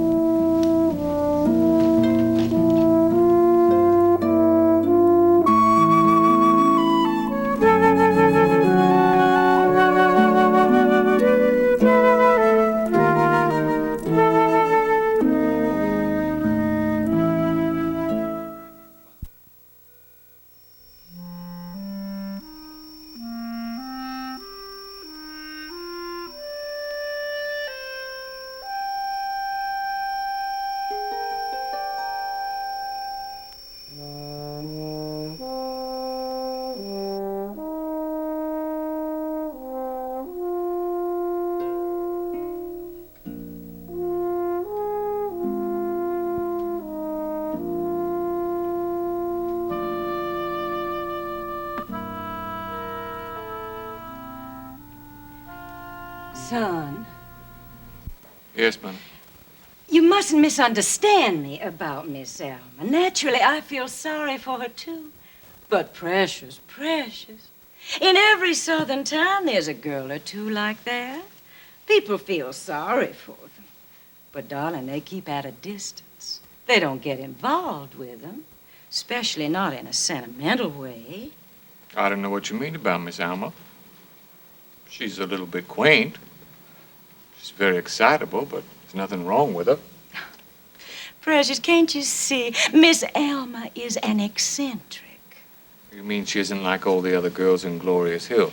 Son, Yes, Mother. you mustn't misunderstand me about Miss Alma. Naturally, I feel sorry for her, too. But precious, precious. In every southern town, there's a girl or two like that. People feel sorry for them. But, darling, they keep at a distance. They don't get involved with them, especially not in a sentimental way. I don't know what you mean about Miss Alma. She's a little bit quaint. She's very excitable, but there's nothing wrong with her. Precious, can't you see? Miss Alma is an eccentric. You mean she isn't like all the other girls in Glorious Hill?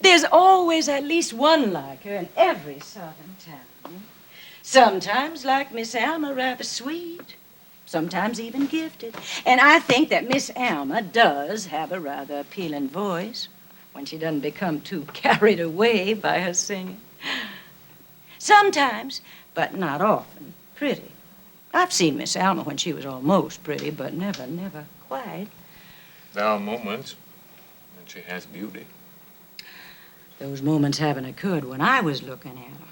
There's always at least one like her in every southern town. Sometimes, like Miss Alma, rather sweet. Sometimes even gifted. And I think that Miss Alma does have a rather appealing voice when she doesn't become too carried away by her singing. Sometimes, but not often, pretty. I've seen Miss Alma when she was almost pretty, but never quite. There are moments when she has beauty. Those moments haven't occurred when I was looking at her.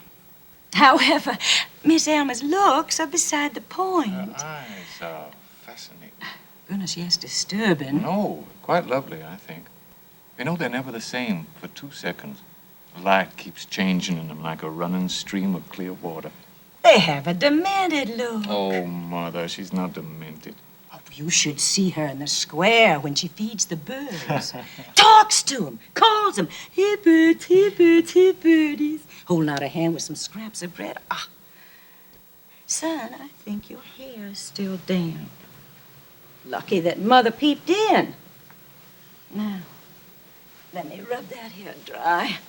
However, Miss Alma's looks are beside the point. Her eyes are fascinating. Goodness, yes, disturbing. No, quite lovely, I think. You know, they're never the same for 2 seconds. The light keeps changing in them like a running stream of clear water. They have a demented look. Oh, Mother, she's not demented. Oh, you should see her in the square when she feeds the birds. Talks to them, calls them, here birds, here birds, here birdies. Holding out a hand with some scraps of bread. Ah. Son, I think your hair is still damp. Lucky that Mother peeped in. Now, let me rub that hair dry.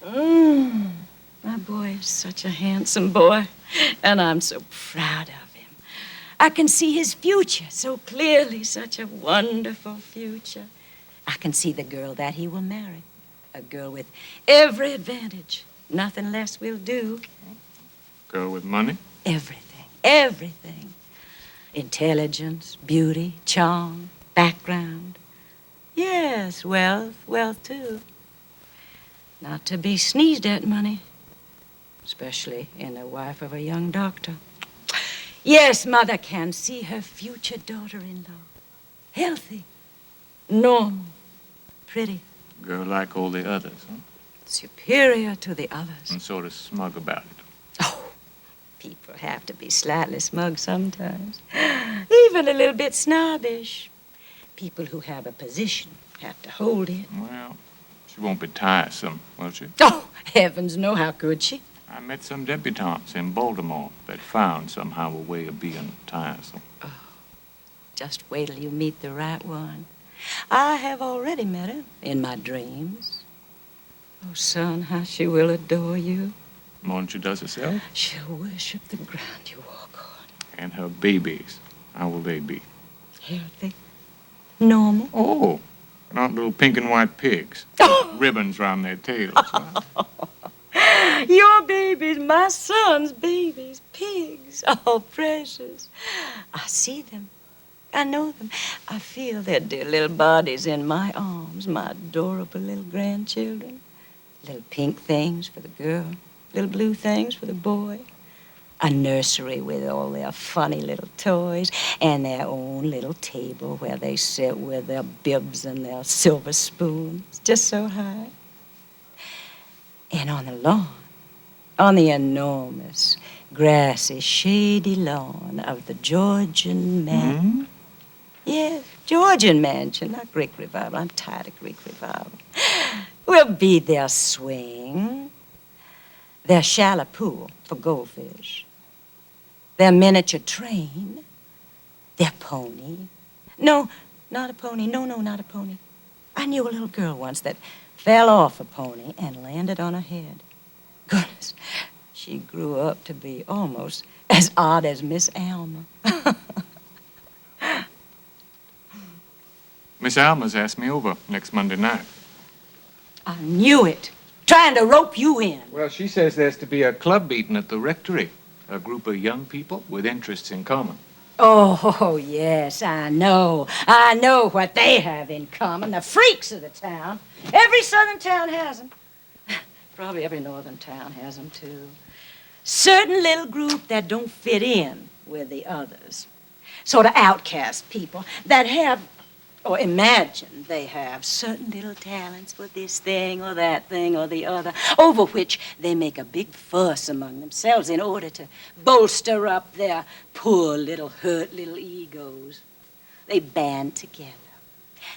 My boy is such a handsome boy, and I'm so proud of him. I can see his future so clearly, such a wonderful future. I can see the girl that he will marry, a girl with every advantage. Nothing less will do. Girl with money? Everything, everything. Intelligence, beauty, charm, background. Yes, wealth too. Not to be sneezed at money, especially in the wife of a young doctor. Yes, Mother can see her future daughter-in-law. Healthy, normal, pretty. Girl like all the others, huh? Superior to the others. And sort of smug about it. Oh, people have to be slightly smug sometimes. Even a little bit snobbish. People who have a position have to hold it. Well, she won't be tiresome, will she? Oh, heavens, no, how could she? I met some debutantes in Baltimore that found somehow a way of being tiresome. Just wait till you meet the right one. I have already met her in my dreams. Oh, son, how she will adore you. More than she does herself. She'll worship the ground you walk on. And her babies, how will they be? Healthy, normal. Oh, not little pink and white pigs. Ribbons round their tails. Huh? Your babies, my son's babies, pigs. Oh, precious. I see them. I know them. I feel their dear little bodies in my arms, my adorable little grandchildren. Little pink things for the girl, little blue things for the boy. A nursery with all their funny little toys and their own little table where they sit with their bibs and their silver spoons, just so high. And on the lawn, on the enormous, grassy, shady lawn of the Georgian mansion. Yes, Georgian mansion, not Greek revival. I'm tired of Greek revival. Will be their swing, their shallow pool for goldfish, their miniature train, their pony. No, not a pony. No, not a pony. I knew a little girl once that fell off a pony and landed on her head. Goodness, she grew up to be almost as odd as Miss Alma. Miss Alma's asked me over next Monday night. I knew it. Trying to rope you in. Well, she says there's to be a club meeting at the rectory. A group of young people with interests in common. Oh, yes, I know. I know what they have in common. The freaks of the town. Every southern town has them. Probably every northern town has them, too. Certain little group that don't fit in with the others. Sort of outcast people that have, or imagine they have, certain little talents for this thing or that thing or the other, over which they make a big fuss among themselves in order to bolster up their poor little hurt little egos. They band together.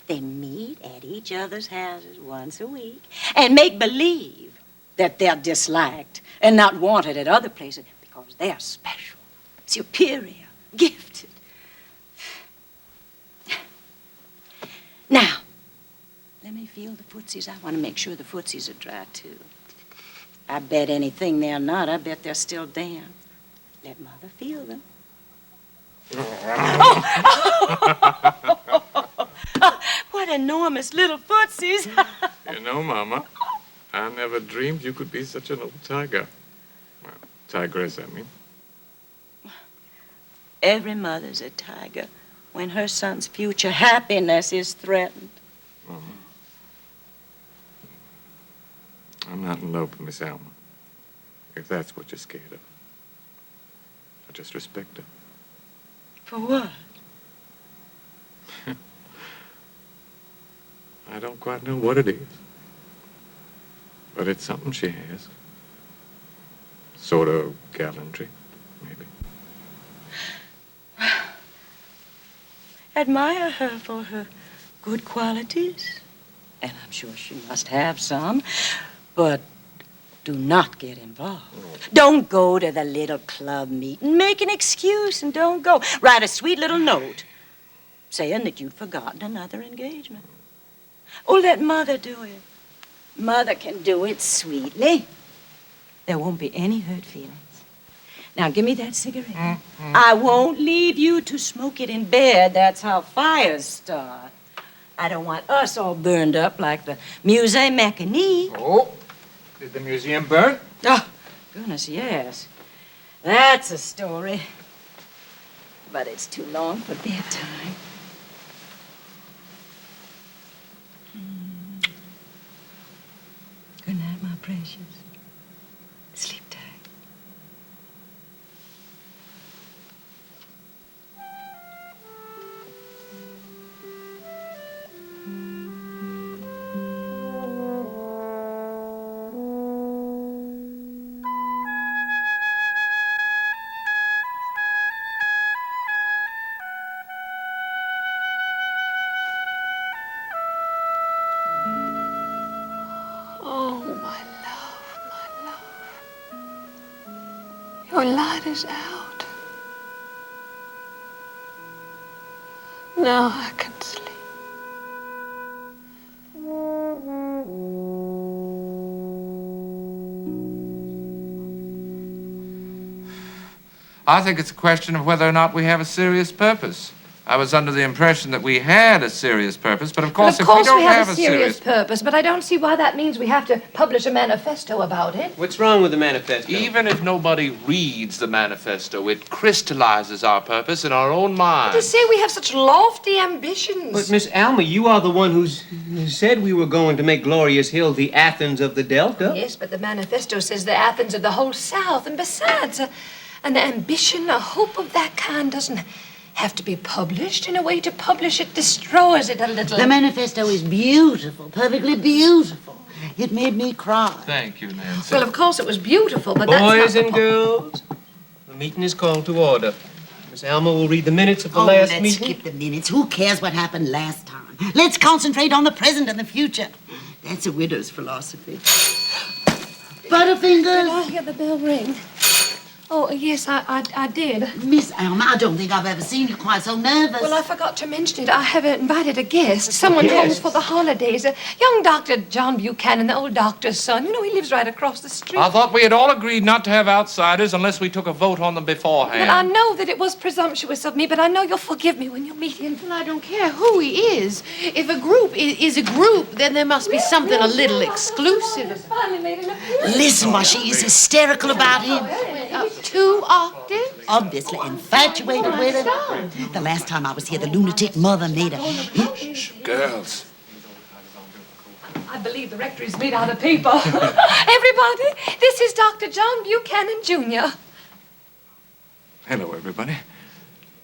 They meet at each other's houses once a week and make believe that they're disliked and not wanted at other places because they're special, superior, gifted. Now, let me feel the footsies. I want to make sure the footsies are dry, too. I bet anything they're not. I bet they're still damp. Let Mother feel them. What enormous little footsies. You know, Mama, I never dreamed you could be such an old tiger. Well, tigress, I mean. Every mother's a tiger when her son's future happiness is threatened. Mama, I'm not in love with Miss Alma. If that's what you're scared of. I just respect her. For what? I don't quite know what it is. But it's something she has. Sort of gallantry, maybe. Admire her for her good qualities. And I'm sure she must have some. But do not get involved. Don't go to the little club meeting. Make an excuse and don't go. Write a sweet little note saying that you've forgotten another engagement. Oh, let Mother do it. Mother can do it sweetly. There won't be any hurt feelings. Now, give me that cigarette. I won't leave you to smoke it in bed. That's how fires start. I don't want us all burned up like the Musée Mécanique. Oh, did the museum burn? Oh, goodness, yes. That's a story. But it's too long for bedtime. Good night, my precious. Sleep tight. Oh, my love, your light is out. Now I can sleep. I think it's a question of whether or not we have a serious purpose. I was under the impression that we had a serious purpose, but of course, Of course if we we don't have a serious purpose, but I don't see why that means we have to publish a manifesto about it. What's wrong with the manifesto? even if nobody reads the manifesto, it crystallizes our purpose in our own mind. To say we have such lofty ambitions. But, Miss Alma, you are the one who said we were going to make Glorious Hill the Athens of the Delta. Yes, but the manifesto says the Athens of the whole South, and besides, an ambition, a hope of that kind doesn't have to be published. In a way, to publish it destroys it a little. The manifesto is beautiful, perfectly beautiful. It made me cry. Thank you, Nancy. Well, of course, it was beautiful, but that's Boys not and girls, the meeting is called to order. Miss Alma will read the minutes of the last let's meeting. skip the minutes. Who cares what happened last time? Let's concentrate on the present and the future. That's a widow's philosophy. Did I Butterfingers. hear the bell ring? Oh, yes, I did. Miss Alma, I don't think I've ever seen you quite so nervous. Well, I forgot to mention it. I have invited a guest, someone home for the holidays. A young Dr. John Buchanan, the old doctor's son. You know, he lives right across the street. I thought we had all agreed not to have outsiders unless we took a vote on them beforehand. But I know that it was presumptuous of me, but I know you'll forgive me when you meet him. Well, I don't care who he is. If a group is a group, then there must be something a little exclusive. Finally made an appearance. Listen while she is hysterical about him. Up 2 octaves? Obviously infatuated with him. The last time I was here, the lunatic mother made a... Girls. I believe the rectory's made out of paper. Everybody, this is Dr. John Buchanan, Jr. Hello, everybody.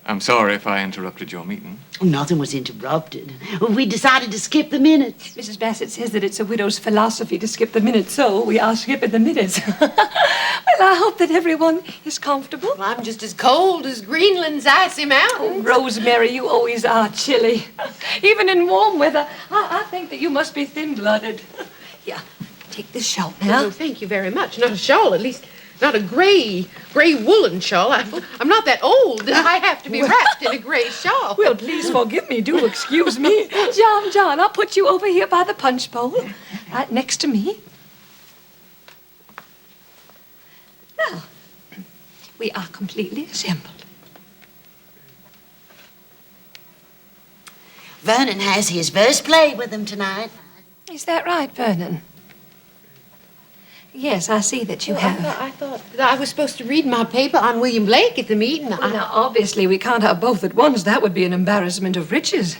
I'm sorry if I interrupted your meeting. Nothing was interrupted. We decided to skip the minutes. Mrs. Bassett says that it's a widow's philosophy to skip the minutes, so we are skipping the minutes. Well, I hope that everyone is comfortable. Well, I'm just as cold as Greenland's icy mountains. Rosemary, you always are chilly. Even in warm weather, I think that you must be thin-blooded. Here, take this shawl now. Oh, thank you very much. Not a shawl, at least not a gray woolen shawl. I'm not that old that I have to be wrapped in a gray shawl. Well, please forgive me. Do excuse me. John, I'll put you over here by the punch bowl, right next to me. Now, we are completely assembled. Vernon has his verse play with him tonight. Is that right, Vernon? Yes, I see that you have. I thought that I was supposed to read my paper on William Blake at the meeting. Well, now, obviously, we can't have both at once. That would be an embarrassment of riches.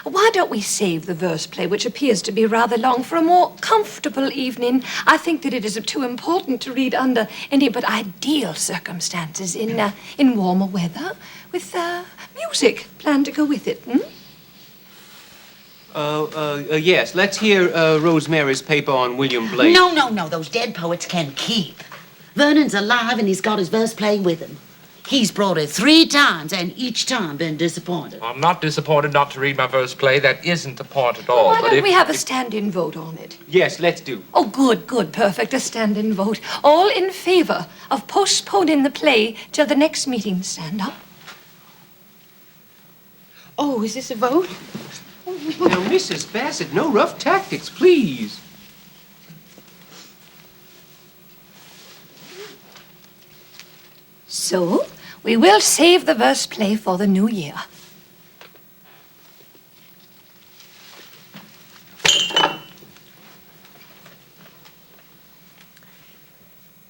Why don't we save the verse play, which appears to be rather long, for a more comfortable evening? I think that it is too important to read under any but ideal circumstances in warmer weather, with music planned to go with it. Yes, let's hear Rosemary's paper on William Blake. No. Those dead poets can keep. Vernon's alive and he's got his verse play with him. He's brought it 3 times and each time been disappointed. I'm not disappointed not to read my verse play. That isn't the point at all. Why don't we have a stand-in vote on it? Yes, let's do. Oh, good, perfect. A stand-in vote. All in favor of postponing the play till the next meeting. Stand up. Oh, is this a vote? Now, Mrs. Bassett, no rough tactics, please. So, we will save the verse play for the new year.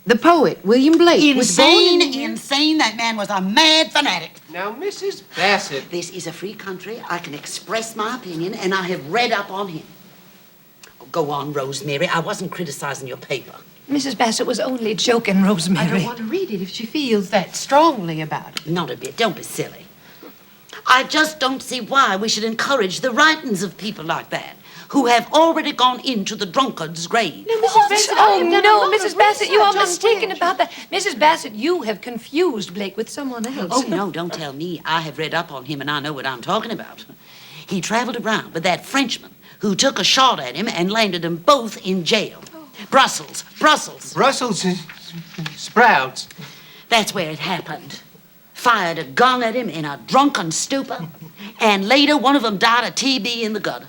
The poet, William Blake, was born in... Insane. That man was a mad fanatic. Now, Mrs. Bassett. This is a free country. I can express my opinion, and I have read up on him. Oh, go on, Rosemary. I wasn't criticizing your paper. Mrs. Bassett was only joking, Rosemary. I don't want to read it if she feels that strongly about it. Not a bit. Don't be silly. I just don't see why we should encourage the writings of people like that, who have already gone into the drunkard's grave. Now, Mrs. Bassett, I have done a lot Mrs. of Bassett, you are research on mistaken Welsh. about that. Mrs. Bassett, you have confused Blake with someone else. Oh, no, don't tell me. I have read up on him, and I know what I'm talking about. He traveled around with that Frenchman who took a shot at him and landed them both in jail. Brussels. Brussels sprouts. That's where it happened. Fired a gun at him in a drunken stupor, and later one of them died of TB in the gutter.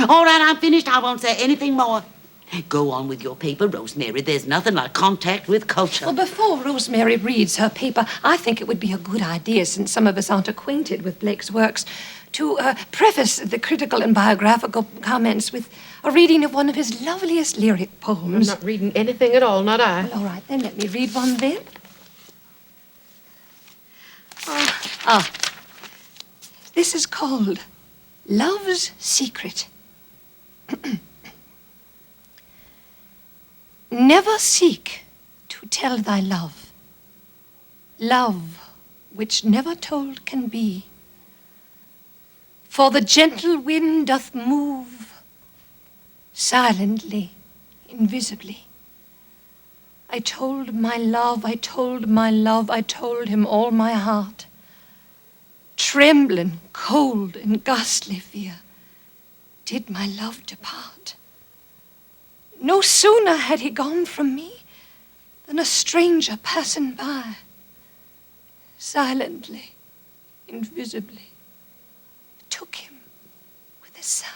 All right, I'm finished. I won't say anything more. Go on with your paper, Rosemary. There's nothing like contact with culture. Well, before Rosemary reads her paper, I think it would be a good idea, since some of us aren't acquainted with Blake's works, to preface the critical and biographical comments with a reading of one of his loveliest lyric I'm poems. not reading anything at all, not I. All right, then, let me read one then. This is called Love's Secret. Never seek to tell thy love, love which never told can be. For the gentle wind doth move silently, invisibly. I told my love, I told my love, I told him all my heart. Trembling, cold, and ghastly fear, did my love depart. No sooner had he gone from me than a stranger passing by, silently, invisibly, took him with a sigh.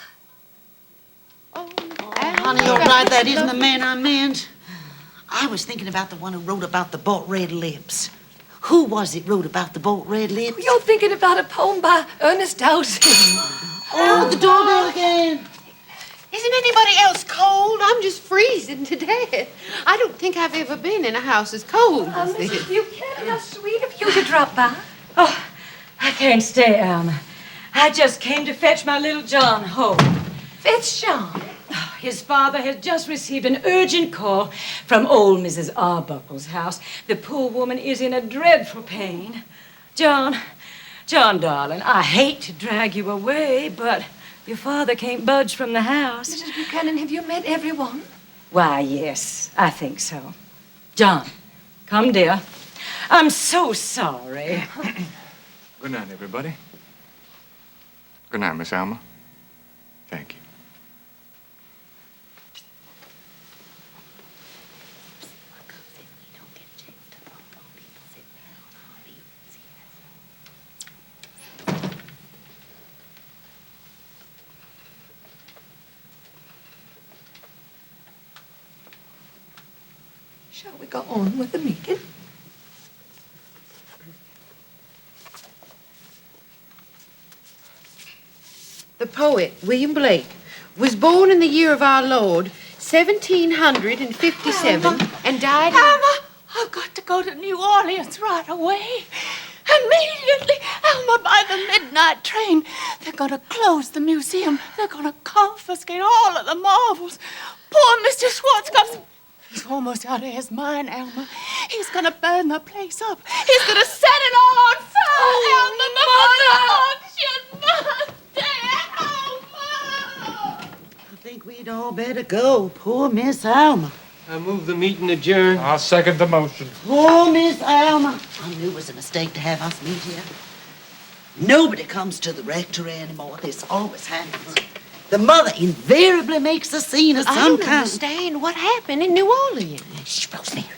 Oh, Honey, all right, that isn't the man I meant. I was thinking about the one who wrote about the bought red lips. Who was it wrote about the bought red lips? You're thinking about a poem by Ernest Dowson. Oh, the doorbell again. Isn't anybody else cold? I'm just freezing to death. I don't think I've ever been in a house as cold as Mrs. this. Buchanan, how sweet of you to drop by. Oh, I can't stay, Alma. I just came to fetch my little John home. Fetch John. Oh, his father has just received an urgent call from old Mrs. Arbuckle's house. The poor woman is in a dreadful pain. John, darling, I hate to drag you away, but your father can't budge from the house. Mrs. Buchanan, have you met everyone? Why, yes, I think so. John, come, dear. I'm so sorry. Good night, everybody. Good night, Miss Alma. Thank you. Shall we go on with the meeting? The poet, William Blake, was born in the year of our Lord, 1757, and died... Alma, I've got to go to New Orleans right away. Immediately, Alma, by the midnight train. They're going to close the museum. They're going to confiscate all of the marvels. Poor Mr. Schwarzkopf. He's almost out of his mind, Alma. He's going to burn the place up. He's going to set it all on fire, Alma. I think we'd all better go. Poor Miss Alma. I move the meeting adjourned. I'll second the motion. Poor Miss Alma. I knew it was a mistake to have us meet here. Nobody comes to the rectory anymore. This always happens. The mother invariably makes a scene of I some don't kind. understand what happened in New Orleans. Shh, Rosemary.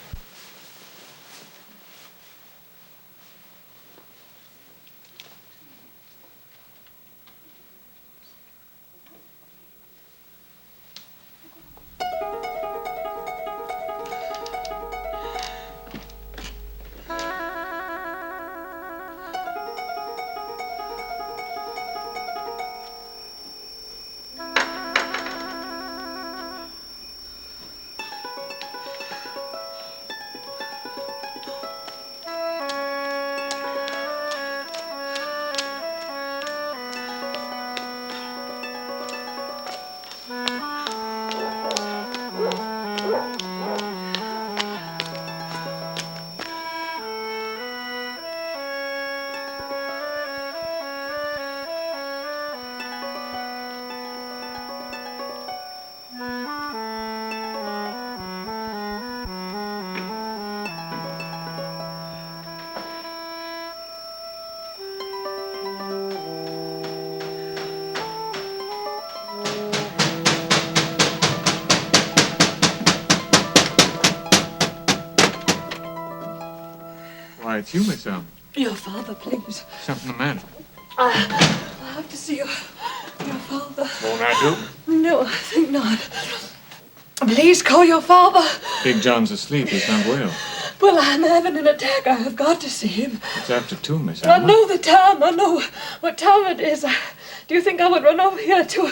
Why, it's you, Miss Alma. Your father, please. Something the matter? I have to see your father. Won't I do? No, I think not. Please call your father. Big John's asleep. He's not well. Well, I'm having an attack. I have got to see him. It's after 2, Miss I Alma. know the time. I know what time it is. Do you think I would run over here at 2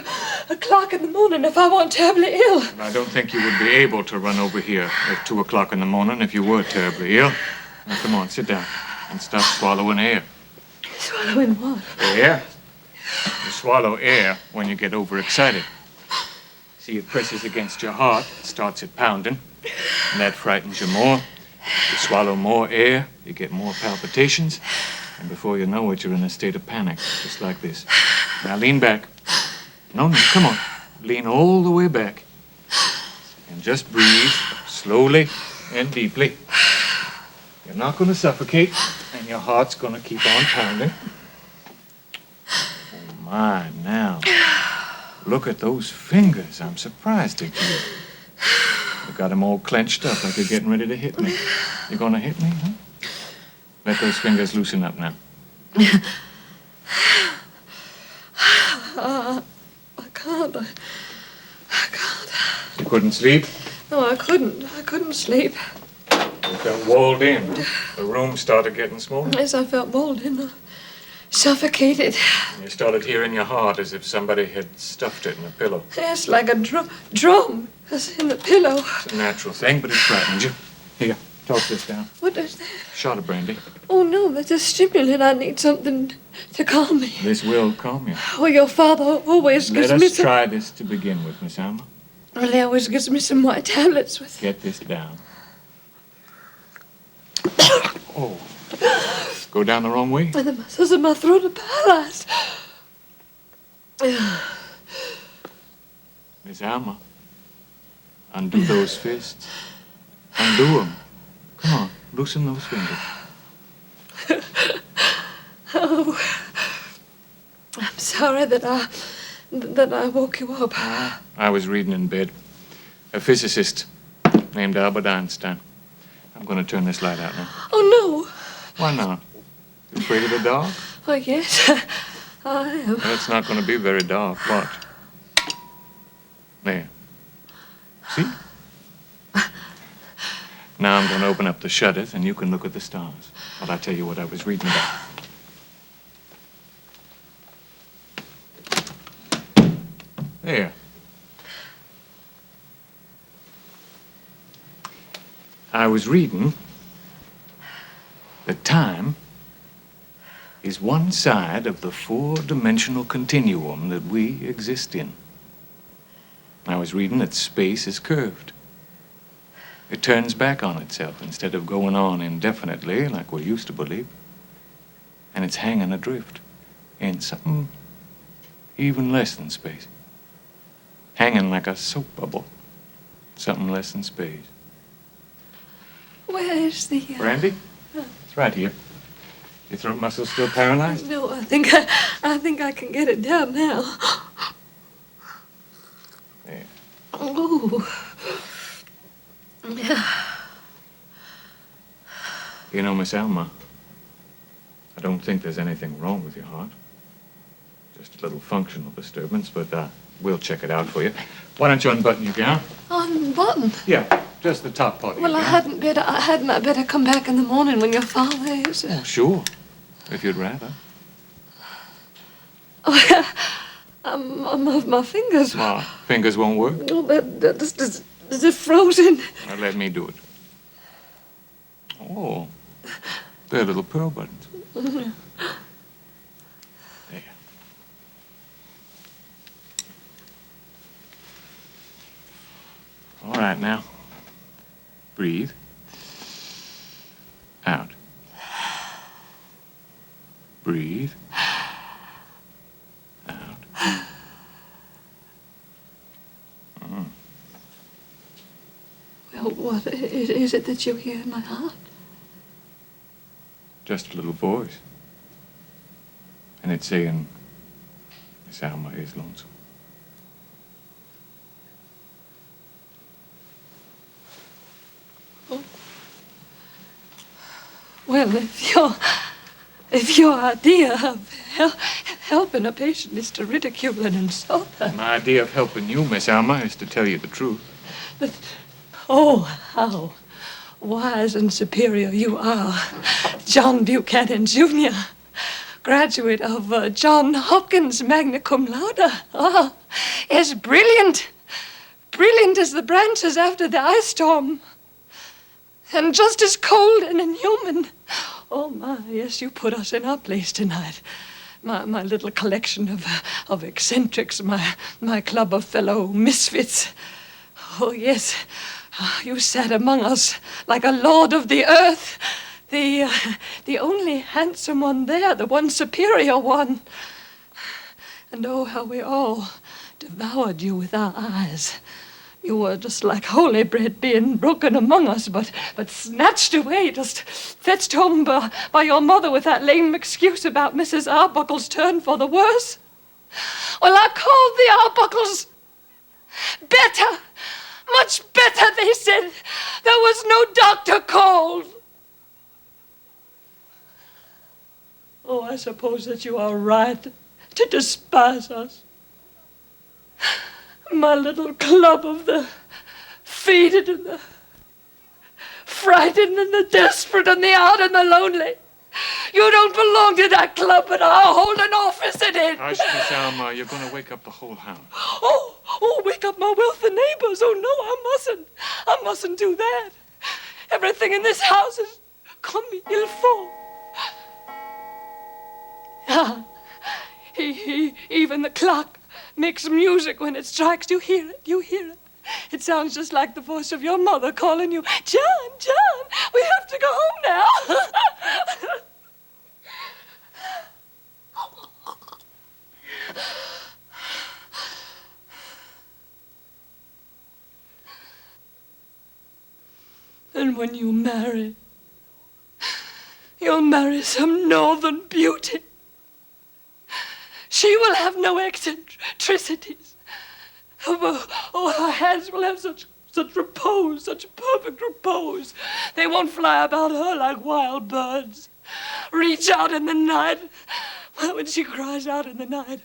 o'clock in the morning if I weren't terribly ill? I don't think you would be able to run over here at 2 o'clock in the morning if you were terribly ill. Now, come on, sit down and stop swallowing air. Swallowing what? Air? You swallow air when you get overexcited. See, it presses against your heart, starts it pounding, and that frightens you more. You swallow more air, you get more palpitations, and before you know it, you're in a state of panic, just like this. Now lean back. No, come on. Lean all the way back. And just breathe slowly and deeply. You're not going to suffocate, and your heart's going to keep on pounding. Oh, my, now. Look at those fingers. I'm surprised at you. You got them all clenched up like you're getting ready to hit me. You going to hit me, huh? Let those fingers loosen up now. I can't. I can't. You couldn't sleep? No, I couldn't. I couldn't sleep. You felt walled in. The room started getting smaller. Yes, I felt walled in. Suffocated. You started hearing your heart as if somebody had stuffed it in a pillow. Yes, like a drum that's in the pillow. It's a natural thing, but it frightened you. Here, toss this down. What is that? Shot of brandy. Oh, no, that's a stimulant. I need something to calm me. This will calm you. Oh, your father always gives Let me us try this to begin with, Miss Alma. Well, he always gives me some white tablets with. Get this down. Oh. Go down the wrong way? And the muscles in my throat are paralyzed. Miss Alma, undo those fists. Undo them. Come on, loosen those fingers. Oh, I'm sorry that I woke you up. I was reading in bed. A physicist named Albert Einstein. I'm going to turn this light out now. Oh, no. Why not? You afraid of the dark? Oh, yes, I am. It's not going to be very dark. Watch. There. See? Now I'm going to open up the shutters and you can look at the stars. But I'll tell you what I was reading about. There. I was reading that time is one side of the four-dimensional continuum that we exist in. I was reading that space is curved. It turns back on itself instead of going on indefinitely like we used to believe. And it's hanging adrift in something even less than space. Hanging like a soap bubble. Something less than space. Where is the... Brandy? It's right here. Your throat muscle's still paralyzed? No, I think I can get it down now. There. Oh. Yeah. You know, Miss Alma, I don't think there's anything wrong with your heart. Just a little functional disturbance, but we'll check it out for you. Why don't you unbutton your gown? Unbutton? Yeah, just the top part of Well, your I gown. hadn't I better come back in the morning when your father is... Oh, sure, if you'd rather. My fingers... My fingers won't work? Oh, they're frozen. Now, let me do it. Oh, they're little pearl buttons. There. All right, now. Breathe. Out. Breathe. Out. Well, what is it that you hear in my heart? Just a little voice. And it's saying, Miss Alma is lonesome. Oh. Well, if your idea of helping a patient is to ridicule and insult her... My idea of helping you, Miss Alma, is to tell you the truth. But, oh, how wise and superior you are, John Buchanan, Jr., graduate of John Hopkins magna cum laude. Ah, as brilliant as the branches after the ice storm, and just as cold and inhuman. Oh, my, yes, you put us in our place tonight. My little collection of eccentrics, my club of fellow misfits. Oh, yes, you sat among us like a lord of the earth, the only handsome one there, the one superior one. And oh, how we all devoured you with our eyes. You were just like holy bread being broken among us, but snatched away, just fetched home by your mother with that lame excuse about Mrs. Arbuckle's turn for the worse. Well, I called the Arbuckles better, much better, they said. There was no doctor called. Oh, I suppose that you are right to despise us. My little club of the faded and the frightened and the desperate and the out and the lonely. You don't belong to that club, but I'll hold an office in it. Hush, Miss Alma, you're going to wake up the whole house. Oh, wake up my wealthy neighbors. Oh, no, I mustn't do that. Everything in this house is comme il faut. Even the clock makes music when it strikes. You hear it. It sounds just like the voice of your mother calling you. John, John, we have to go home now. And when you marry, you'll marry some northern beauty. She will have no eccentricities. Oh, her hands will have such repose, such perfect repose. They won't fly about her like wild birds. Reach out in the night. When she cries out in the night,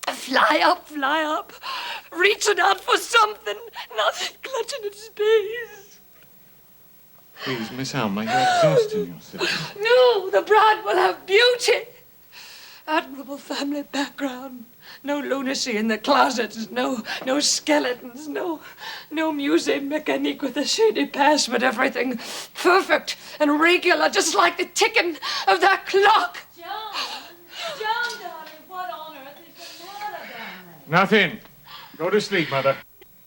fly up, reaching out for something, nothing clutching at space. Please, Miss Alma, you're exhausting yourself. No, the bride will have beauty. Admirable family background. No lunacy in the closets. No skeletons. No musée mécanique with a shady past, but everything perfect and regular, just like the ticking of that clock. John, darling, what on earth is the matter down there? Nothing. Go to sleep, Mother.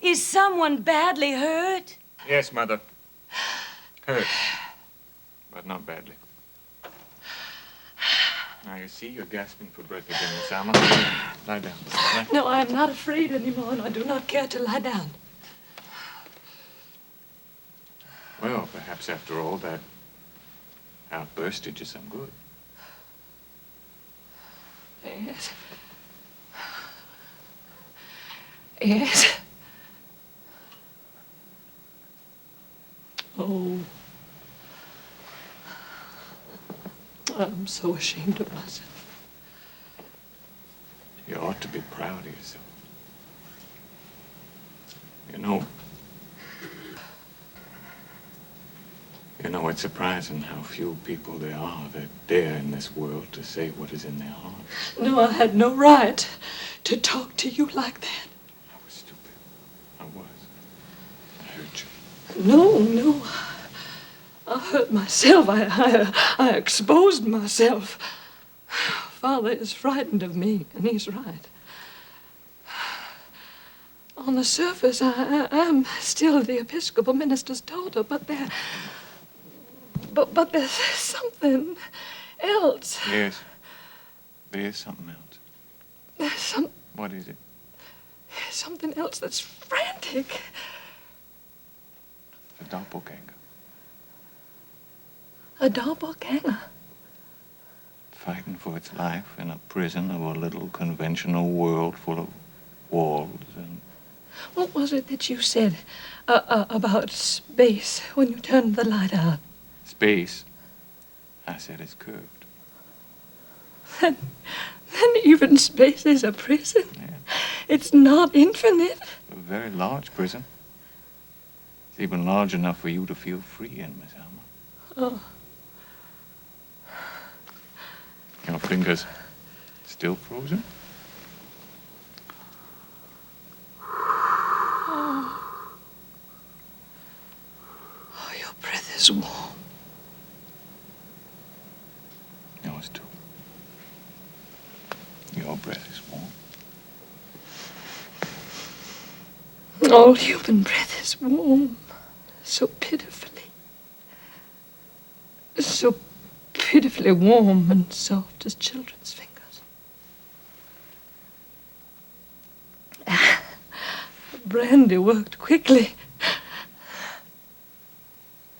Is someone badly hurt? Yes, Mother. Hurt. But not badly. Now, you see, you're gasping for breath again, Miss Alma. Lie down. Lie. No, I am not afraid anymore, and I do not care to lie down. Well, perhaps after all, that outburst did you some good. Yes. Yes. Oh. I'm so ashamed of myself. You ought to be proud of yourself. You know, it's surprising how few people there are that dare in this world to say what is in their hearts. No, I had no right to talk to you like that. I was stupid. I was. I hurt you. No. I hurt myself. I exposed myself. Father is frightened of me, and he's right. On the surface, I am still the Episcopal minister's daughter, but there's something else. Yes. There's something else. What is it? Something else that's frantic. A doppelganger. A doppelganger. Fighting for its life in a prison of a little conventional world full of walls and... What was it that you said about space when you turned the light out? Space, I said, is curved. Then even space is a prison. Yeah. It's not infinite. A very large prison. It's even large enough for you to feel free in, Miss Alma. Oh. Your fingers still frozen? Oh, your breath is warm. Yours too. Your breath is warm. All human breath is warm. So pitifully. So pitifully warm and soft as children's fingers. Brandy worked quickly.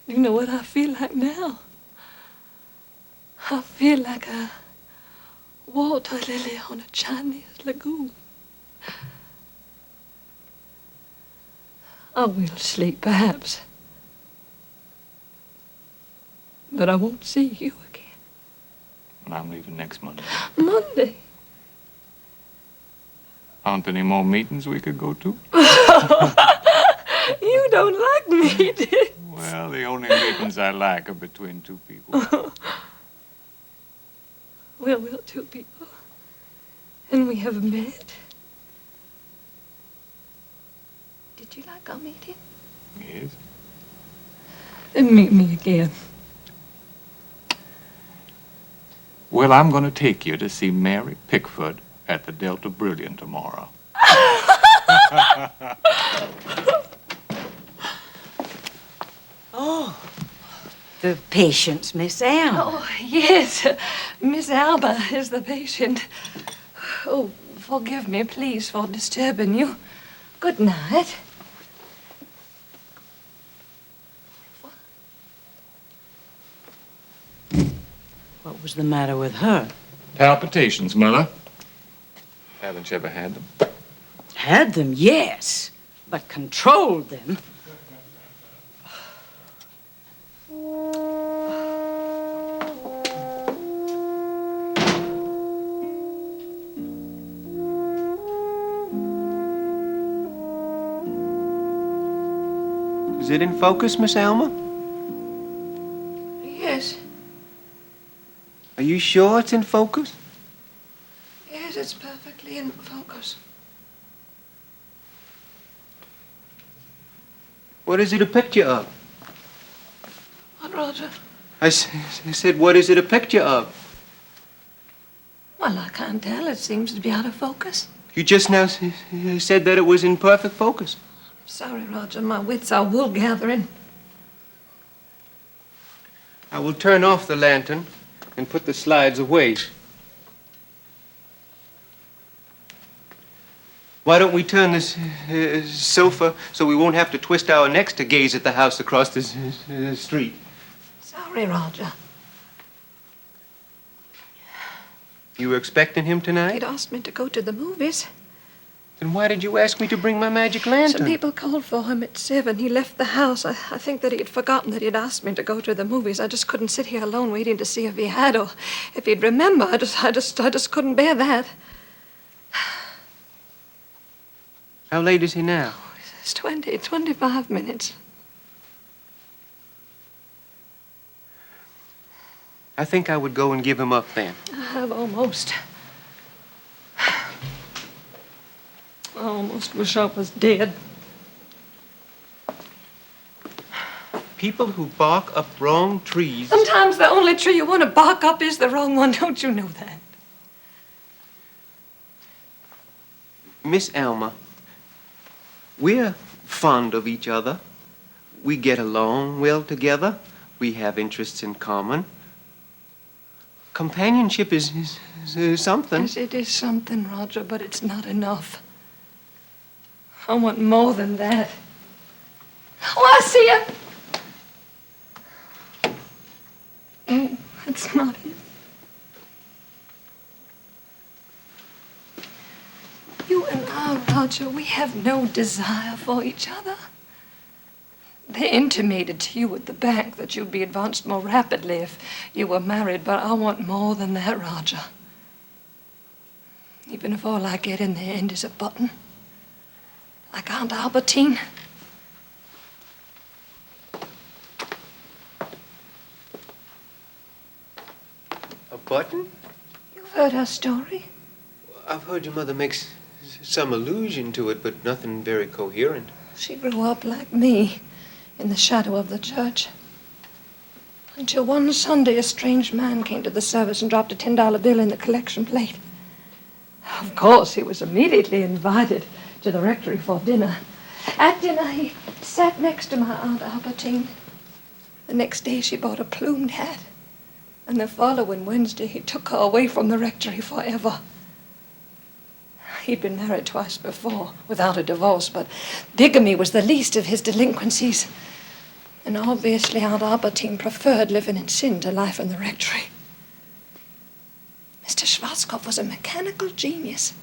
You know what I feel like now? I feel like a water lily on a Chinese lagoon. I will sleep, perhaps. But I won't see you again. And I'm leaving next Monday. Monday? Aren't there any more meetings we could go to? You don't like meetings. Well, the only meetings I like are between two people. Well, we're two people. And we have met. Did you like our meeting? Yes. Then meet me again. Well, I'm going to take you to see Mary Pickford at the Delta Brilliant tomorrow. Oh, the patient's Miss Elma. Oh, yes. Miss Alba is the patient. Oh, forgive me, please, for disturbing you. Good night. What was the matter with her? Palpitations, Mother. Haven't you ever had them? Had them, yes, but controlled them. Is it in focus, Miss Alma? Yes, Are you sure it's in focus? yes, it's perfectly in focus. What is it a picture of? What, Roger? I said, what is it a picture of? Well, I can't tell. It seems to be out of focus. You just now said that it was in perfect focus. Sorry, Roger. My wits are wool gathering. I will turn off the lantern and put the slides away. Why don't we turn this sofa so we won't have to twist our necks to gaze at the house across the street? Sorry, Roger. You were expecting him tonight? He'd asked me to go to the movies. Then why did you ask me to bring my magic lantern? Some people called for him at 7. He left the house. I think that he had forgotten that he'd asked me to go to the movies. I just couldn't sit here alone waiting to see if he had or if he'd remember. I just couldn't bear that. How late is he now? It's 25 minutes. I think I would go and give him up then. I have almost. I almost wish I was dead. People who bark up wrong trees. Sometimes the only tree you want to bark up is the wrong one. Don't you know that? Miss Alma, we're fond of each other. We get along well together. We have interests in common. Companionship is something. Yes, it is something, Roger, but it's not enough. I want more than that. Oh, I see him. Oh, it's not him. You and I, Roger, we have no desire for each other. They intimated to you at the bank that you'd be advanced more rapidly if you were married, but I want more than that, Roger. Even if all I get in the end is a button, like Aunt Albertine. A button? You've heard her story? I've heard your mother makes some allusion to it, but nothing very coherent. She grew up like me, in the shadow of the church. Until one Sunday, a strange man came to the service and dropped a $10 bill in the collection plate. Of course, he was immediately invited to the rectory for dinner. At dinner, he sat next to my Aunt Albertine. The next day, she bought a plumed hat. And the following Wednesday, he took her away from the rectory forever. He'd been married twice before, without a divorce, but bigamy was the least of his delinquencies. And obviously, Aunt Albertine preferred living in sin to life in the rectory. Mr. Schwarzkopf was a mechanical genius.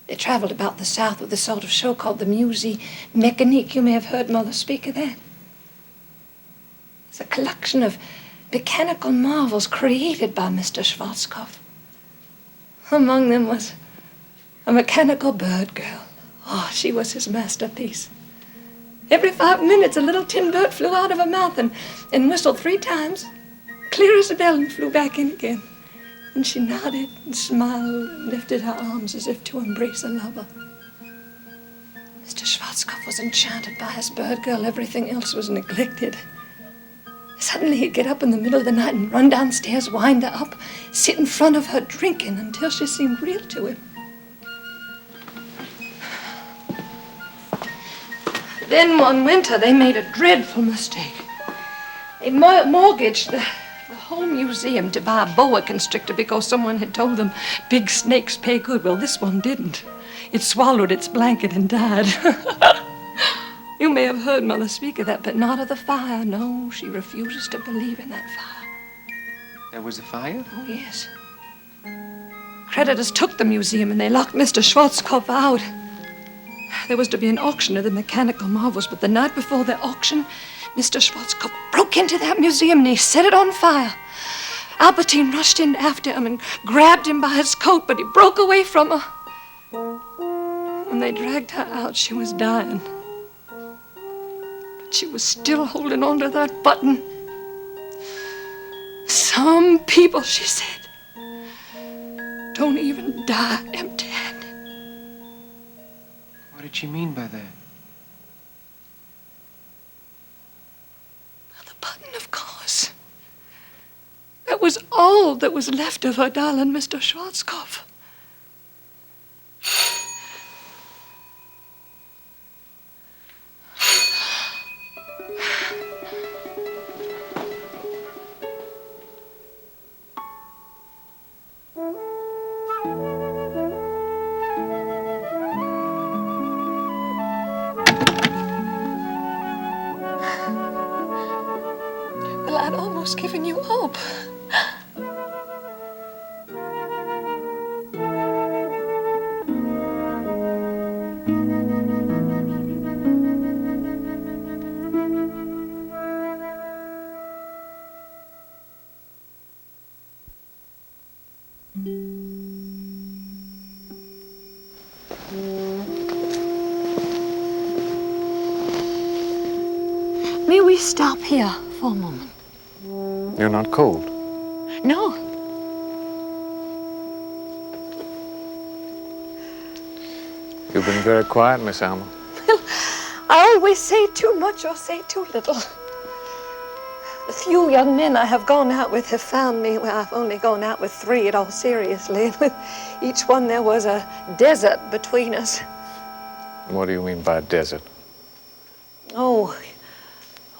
They traveled about the South with a sort of show called the Musée Mécanique. You may have heard Mother speak of that. It's a collection of mechanical marvels created by Mr. Schwarzkopf. Among them was a mechanical bird girl. Oh, she was his masterpiece. Every 5 minutes, a little tin bird flew out of her mouth and whistled 3 times, clear as a bell, and flew back in again. And she nodded and smiled and lifted her arms as if to embrace a lover. Mr. Schwarzkopf was enchanted by his bird girl. Everything else was neglected. Suddenly, he'd get up in the middle of the night and run downstairs, wind her up, sit in front of her drinking until she seemed real to him. Then one winter, they made a dreadful mistake. They mortgaged the whole museum to buy a boa constrictor because someone had told them big snakes pay good. Well, this one didn't. It swallowed its blanket and died. You may have heard Mother speak of that, but not of the fire. No, she refuses to believe in that fire. There was a fire? Oh, yes. Creditors took the museum and they locked Mr. Schwarzkopf out. There was to be an auction of the mechanical marvels, but the night before the auction, Mr. Schwarzkopf broke into that museum and he set it on fire. Albertine rushed in after him and grabbed him by his coat, but he broke away from her. When they dragged her out, she was dying. But she was still holding on to that button. Some people, she said, don't even die empty-handed. What did she mean by that? The button, of course. That was all that was left of her darling Mr. Schwarzkopf. Well, I'd almost given you up. May we stop here for a moment? You're not cold. No. You've been very quiet, Miss Alma. I always say too much or say too little. The few young men I have gone out with have found me. Well, I've only gone out with 3 at all seriously. And with each one there was a desert between us. What do you mean by desert? Oh,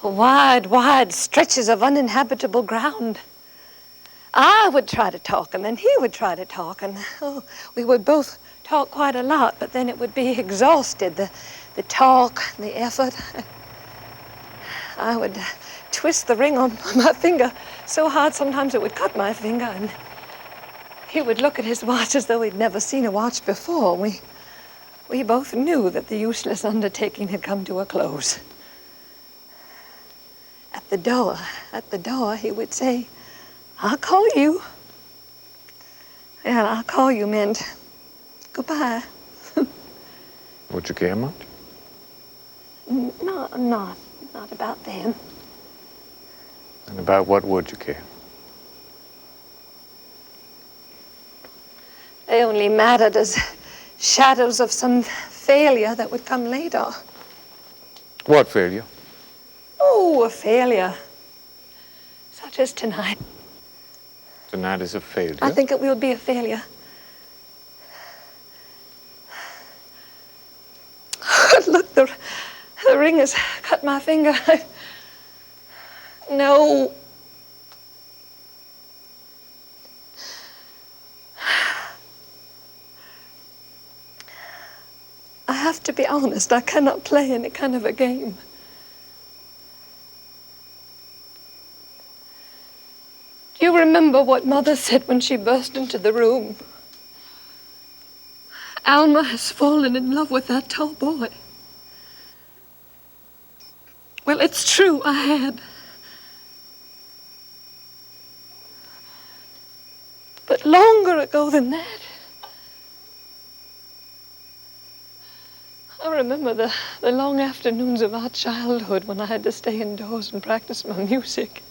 wide, wide stretches of uninhabitable ground. I would try to talk, and then he would try to talk, and we would both talk quite a lot, but then it would be exhausted, the talk, the effort. I would twist the ring on my finger so hard sometimes it would cut my finger, and he would look at his watch as though he'd never seen a watch before. We both knew that the useless undertaking had come to a close. At the door, he would say, "I'll call you." And "I'll call you" meant goodbye. Would you care much? No, not about them. And about what would you care? They only mattered as shadows of some failure that would come later. What failure? Oh, a failure. Such as tonight. Tonight is a failure. I think it will be a failure. Look, the ring has cut my finger. No. I have to be honest. I cannot play any kind of a game. Do you remember what Mother said when she burst into the room? Alma has fallen in love with that tall boy. Well, it's true, I had. But longer ago than that. I remember the long afternoons of our childhood when I had to stay indoors and practice my music.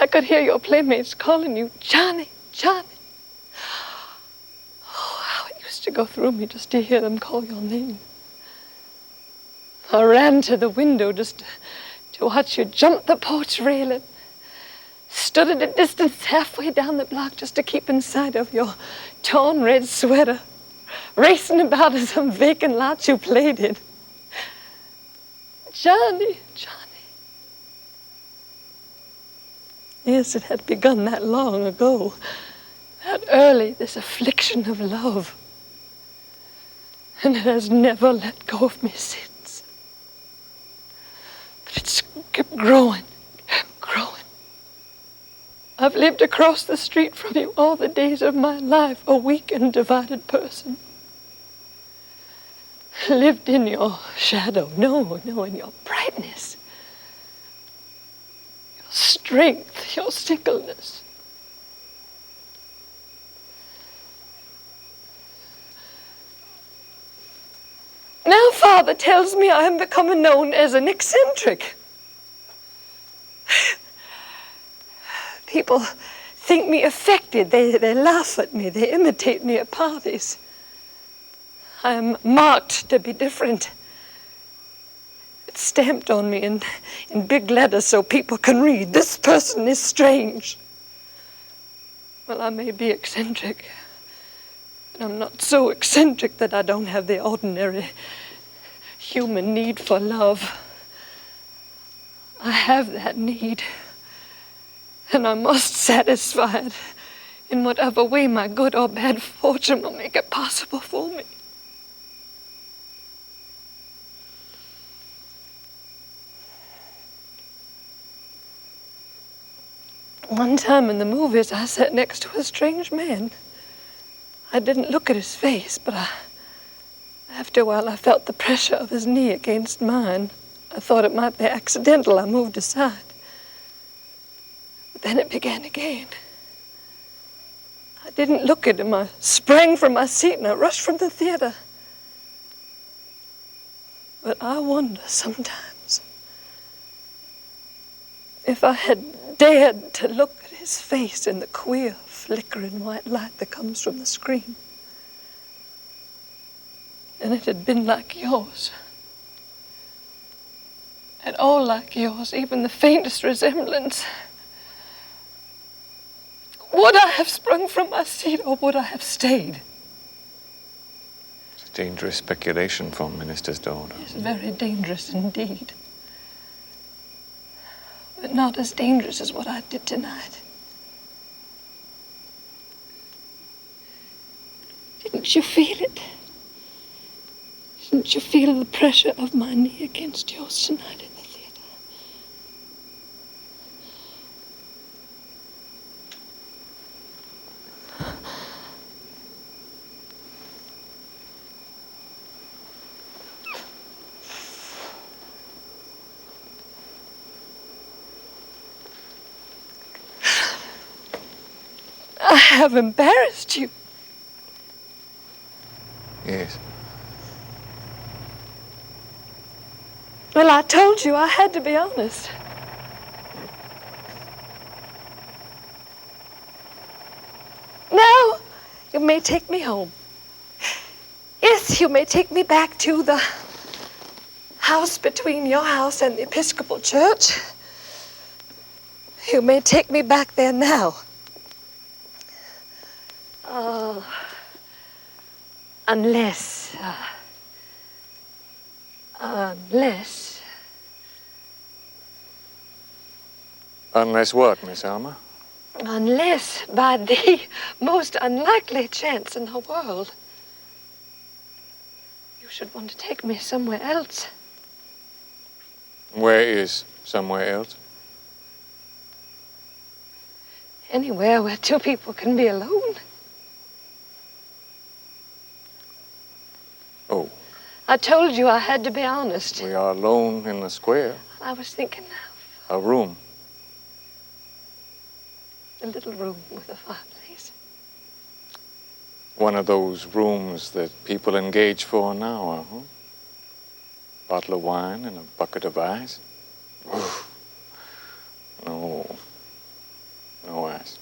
I could hear your playmates calling you, "Johnny, Johnny." Oh, how it used to go through me just to hear them call your name. I ran to the window just to watch you jump the porch railing. Stood at a distance halfway down the block just to keep in sight of your torn red sweater, racing about in some vacant lot you played in. Johnny. Yes, it had begun that long ago. That early, this affliction of love. And it has never let go of me since. But it's kept growing. I've lived across the street from you all the days of my life, a weak and divided person. Lived in your shadow. No, in your brightness. Your strength, your sickleness. Now Father tells me I am becoming known as an eccentric. People think me affected. They laugh at me. They imitate me at parties. I am marked to be different. It's stamped on me in big letters so people can read, this person is strange. Well, I may be eccentric, but I'm not so eccentric that I don't have the ordinary human need for love. I have that need, and I must satisfy it in whatever way my good or bad fortune will make it possible for me. One time in the movies, I sat next to a strange man. I didn't look at his face, but after a while I felt the pressure of his knee against mine. I thought it might be accidental. I moved aside. But then it began again. I didn't look at him. I sprang from my seat and I rushed from the theater. But I wonder sometimes if I had dared to look at his face in the queer, flickering white light that comes from the screen. And it had been like yours. At all like yours, even the faintest resemblance. Would I have sprung from my seat or would I have stayed? It's a dangerous speculation for a minister's daughter. It's very dangerous indeed. But not as dangerous as what I did tonight. Didn't you feel it? Didn't you feel the pressure of my knee against yours tonight in the theater? I have embarrassed you. Yes. Well, I told you I had to be honest. Now, you may take me home. Yes, you may take me back to the house between your house and the Episcopal Church. You may take me back there now. Unless Unless what, Miss Alma? Unless, by the most unlikely chance in the world, you should want to take me somewhere else. Where is somewhere else? Anywhere where two people can be alone. Oh. I told you I had to be honest. We are alone in the square. I was thinking A room. of a little room with a fireplace. One of those rooms that people engage for now, huh? Bottle of wine and a bucket of ice. Oof. No. No ice.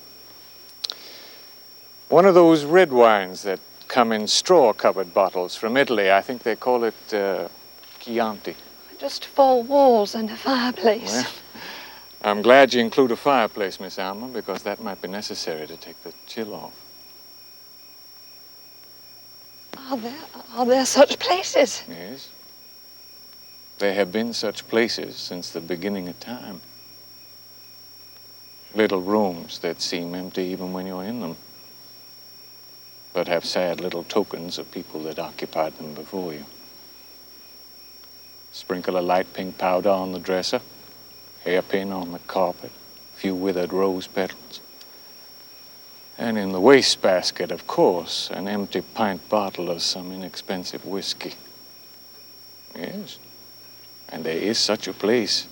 One of those red wines that come in straw-covered bottles from Italy. I think they call it Chianti. Just 4 walls and a fireplace. Well, I'm glad you include a fireplace, Miss Alma, because that might be necessary to take the chill off. Are there such places? Yes. There have been such places since the beginning of time. Little rooms that seem empty even when you're in them, but have sad little tokens of people that occupied them before you. Sprinkle a light pink powder on the dresser, hairpin on the carpet, a few withered rose petals. And in the wastebasket, of course, an empty pint bottle of some inexpensive whiskey. Yes, and there is such a place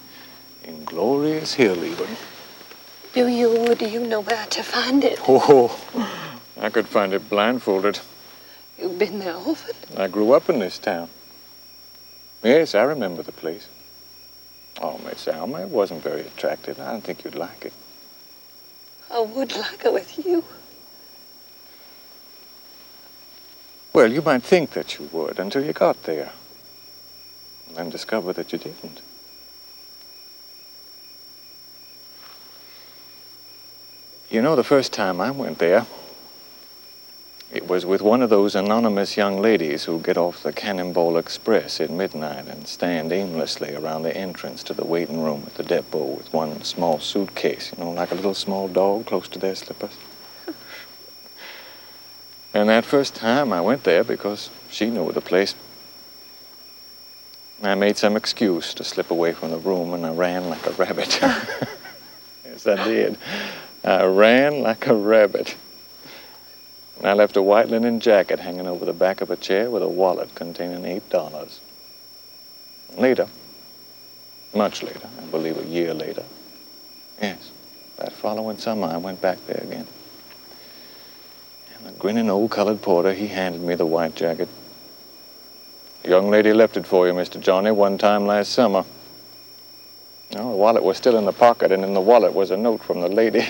in Glorious Hill even. Do you know where to find it? Oh, I could find it blindfolded. You've been there often? I grew up in this town. Yes, I remember the place. Oh, Miss Alma, it wasn't very attractive. I don't think you'd like it. I would like it with you. Well, you might think that you would until you got there, and then discover that you didn't. You know, the first time I went there, it was with one of those anonymous young ladies who get off the Cannonball Express at midnight and stand aimlessly around the entrance to the waiting room at the depot with one small suitcase, you know, like a little small dog close to their slippers. And that first time I went there because she knew the place. I made some excuse to slip away from the room and I ran like a rabbit. Yes, I did. I ran like a rabbit. And I left a white linen jacket hanging over the back of a chair with a wallet containing $8. Later, much later, I believe a year later, yes, that following summer I went back there again. And the grinning old colored porter, he handed me the white jacket. The young lady left it for you, Mr. Johnny, one time last summer. No, the wallet was still in the pocket, and in the wallet was a note from the lady.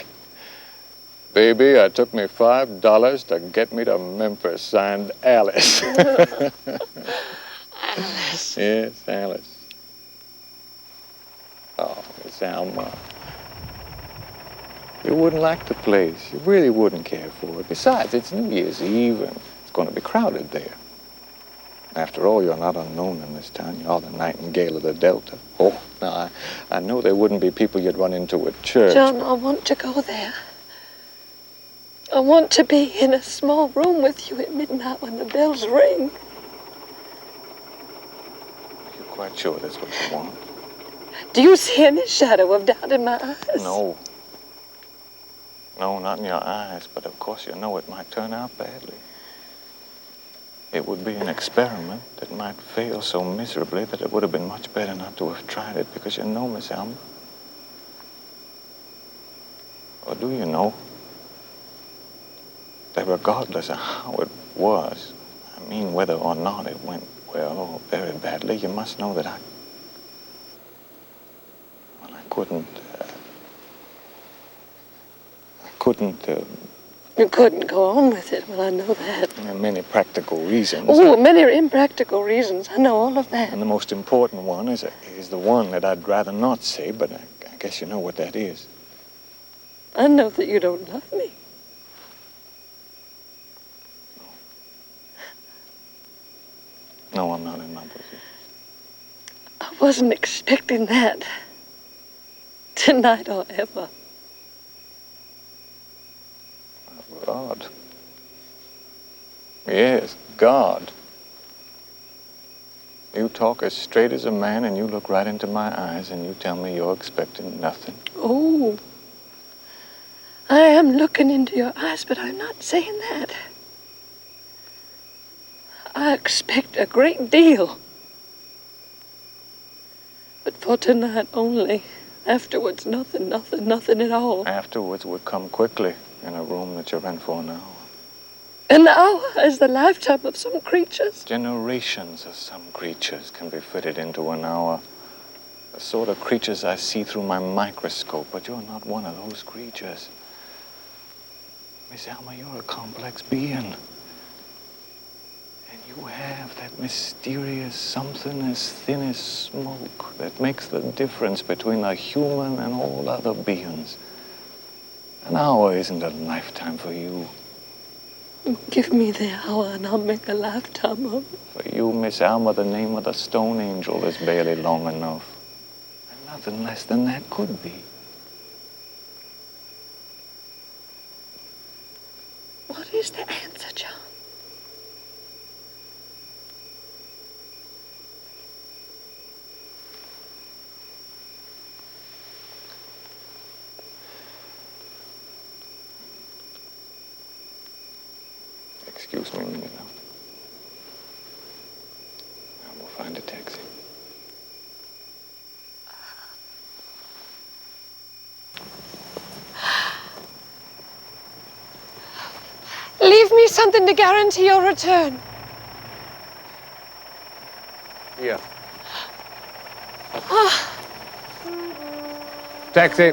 Baby, I took me $5 to get me to Memphis, signed Alice. Alice. Yes, Alice. Oh, Miss Alma. You wouldn't like the place. You really wouldn't care for it. Besides, it's New Year's Eve, and it's going to be crowded there. After all, you're not unknown in this town. You're the Nightingale of the Delta. Oh, now, I know there wouldn't be people you'd run into at church. John, I want to go there. I want to be in a small room with you at midnight when the bells ring. You're quite sure that's what you want? Do you see any shadow of doubt in my eyes? No. No, not in your eyes, but of course you know it might turn out badly. It would be an experiment that might fail so miserably that it would have been much better not to have tried it, because you know, Miss Alma, or do you know, that regardless of how it was, I mean whether or not it went well or very badly, you must know that I couldn't. You couldn't go on with it. Well, I know that. There are many practical reasons. Oh, many impractical reasons. I know all of that. And the most important one is the one that I'd rather not say, but I guess you know what that is. I know that you don't love me. No, I'm not in love with you. I wasn't expecting that. Tonight or ever. God. Yes, God. You talk as straight as a man and you look right into my eyes and you tell me you're expecting nothing. Oh. I am looking into your eyes, but I'm not saying that. I expect a great deal. But for tonight only. Afterwards, nothing at all. Afterwards would come quickly in a room that you're in for an hour. An hour is the lifetime of some creatures. Generations of some creatures can be fitted into an hour. The sort of creatures I see through my microscope, but you're not one of those creatures. Miss Alma, you're a complex being. And you have that mysterious something as thin as smoke that makes the difference between a human and all other beings. An hour isn't a lifetime for you. Give me the hour and I'll make a lifetime of it. For you, Miss Alma, the name of the stone angel is barely long enough. And nothing less than that could be. What is the answer, John? Excuse me a minute now. I will find a taxi. Leave me something to guarantee your return. Here. Taxi.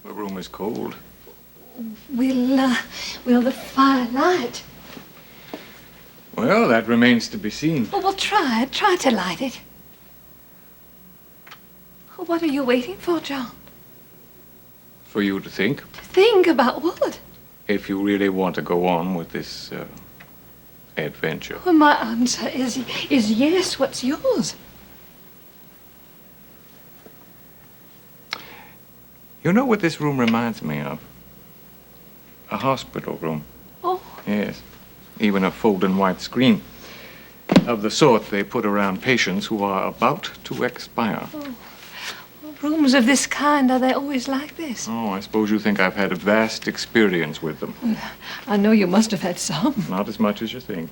The room is cold. Will the fire light? Well, that remains to be seen. Oh, well, try to light it. Oh, what are you waiting for, John? For you to think, Think about what? if you really want to go on with this adventure. Well, my answer is yes. What's yours? You know what this room reminds me of? A hospital room. Oh. Yes. Even a folding white screen. Of the sort they put around patients who are about to expire. Oh. Rooms of this kind, are they always like this? Oh, I suppose you think I've had a vast experience with them. I know you must have had some. Not as much as you think.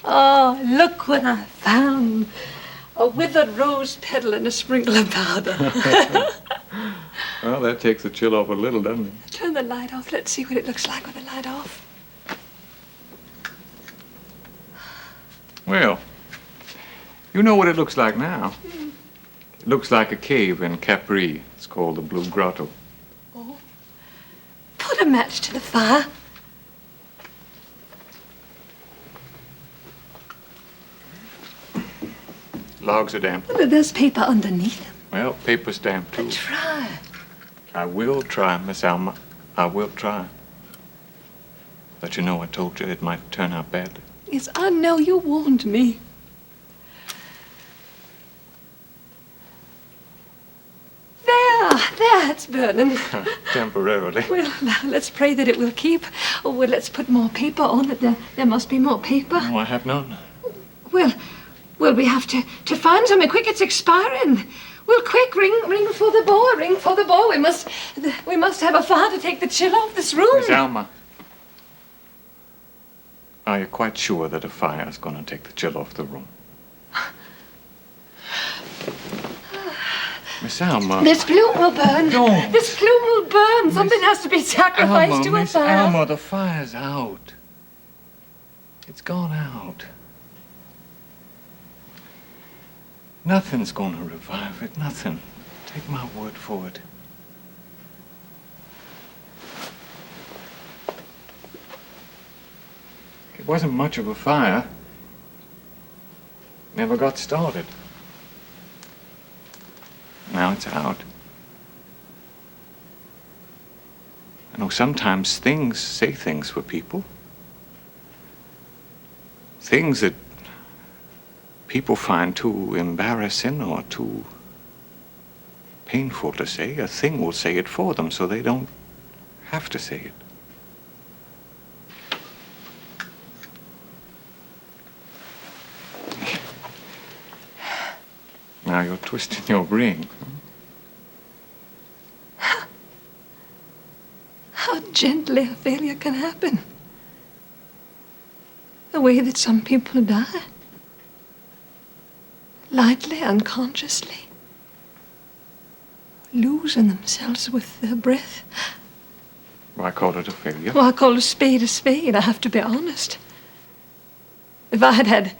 Oh, look what I found. A withered rose petal and a sprinkle of powder. Well, that takes the chill off a little, doesn't it? Turn the light off. Let's see what it looks like with the light off. Well, you know what it looks like now. It looks like a cave in Capri. It's called the Blue Grotto. Oh. Put a match to the fire. Logs are damp. Well, there's paper underneath them. Well, paper's damp, too. Try. I will try, Miss Alma. I will try. But you know, I told you it might turn out badly. Yes, I know. You warned me. There, it's burning. Temporarily. Well, now, let's pray that it will keep. Oh, well, let's put more paper on it. There must be more paper. No, I have none. Well, we have to find something quick. It's expiring. Well, quick, ring for the boy. Ring for the boy. We must have a fire to take the chill off this room. Miss Alma, are you quite sure that a fire is going to take the chill off the room? Miss Alma. This plume will burn. Don't. This plume will burn. Something has to be sacrificed Alma, to a Miss fire. Alma, the fire's out. It's gone out. Nothing's going to revive it. Nothing. Take my word for it. It wasn't much of a fire. Never got started. Now it's out. I know sometimes things say things for people. Things that people find too embarrassing or too painful to say. A thing will say it for them so they don't have to say it. Now you're twisting your ring. Oh, gently a failure can happen. The way that some people die. Lightly, unconsciously. Losing themselves with their breath. Why call it a failure? Well, I call a spade a spade. I have to be honest. If I had had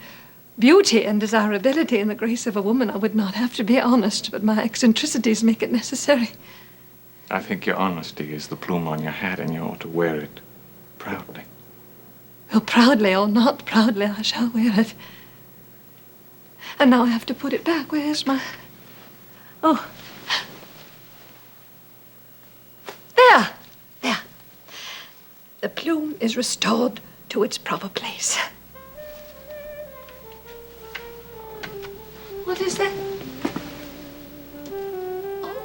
beauty and desirability and the grace of a woman, I would not have to be honest, but my eccentricities make it necessary. I think your honesty is the plume on your hat, and you ought to wear it proudly. Well, proudly or not proudly, I shall wear it. And now I have to put it back. Where's my... Oh. There. There. The plume is restored to its proper place. What is that?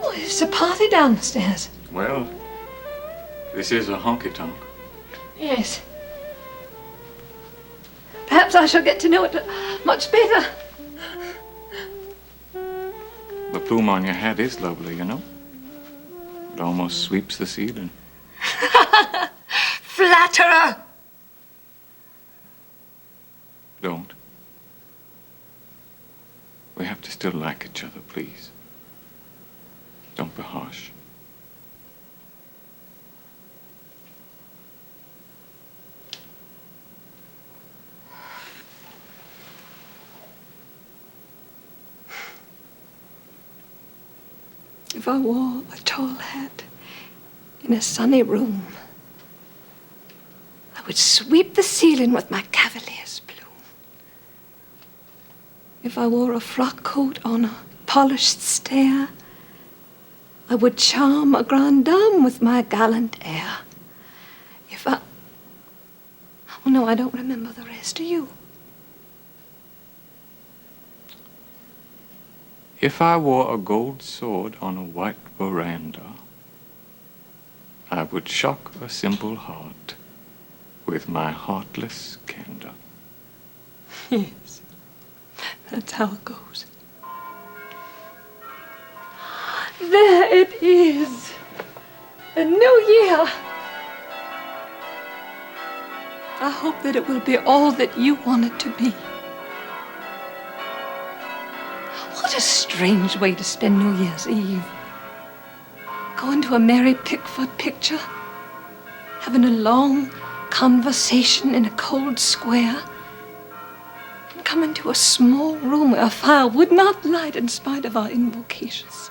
Oh, it's a party downstairs. Well, this is a honky-tonk. Yes. Perhaps I shall get to know it much better. The plume on your hat is lovely, you know. It almost sweeps the ceiling. Flatterer! Don't. We have to still like each other, please. Don't be harsh. If I wore a tall hat in a sunny room, I would sweep the ceiling with my cavalier's plume. If I wore a frock coat on a polished stair, I would charm a grande dame with my gallant air. If I... Oh, no, I don't remember the rest. Do you? If I wore a gold sword on a white veranda, I would shock a simple heart with my heartless candor. Yes, that's how it goes. There it is. A new year. I hope that it will be all that you want it to be. What a strange way to spend New Year's Eve. Going to a Mary Pickford picture, having a long conversation in a cold square, and coming to a small room where a fire would not light in spite of our invocations.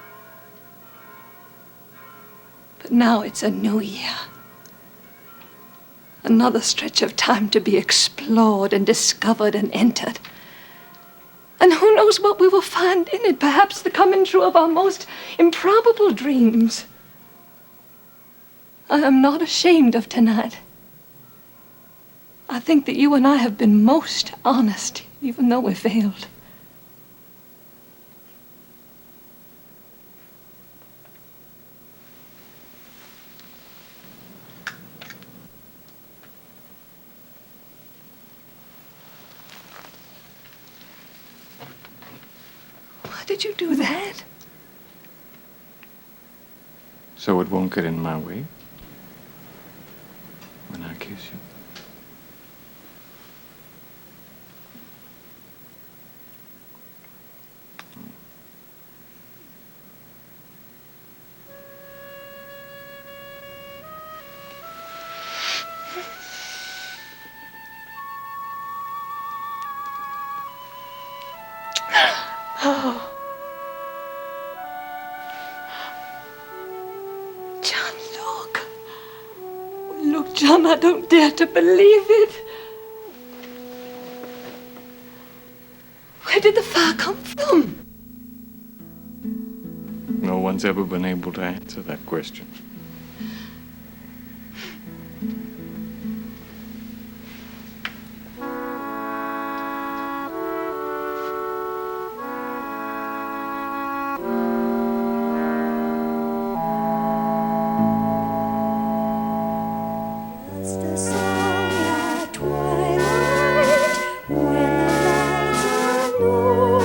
But now it's a new year. Another stretch of time to be explored and discovered and entered. And who knows what we will find in it? Perhaps the coming true of our most improbable dreams. I am not ashamed of tonight. I think that you and I have been most honest, even though we failed. Why did you do that? So it won't get in my way when I kiss you. Oh. John, look. Look, John, I don't dare to believe it. Where did the fire come from? No one's ever been able to answer that question. Just a song at twilight when the lights are low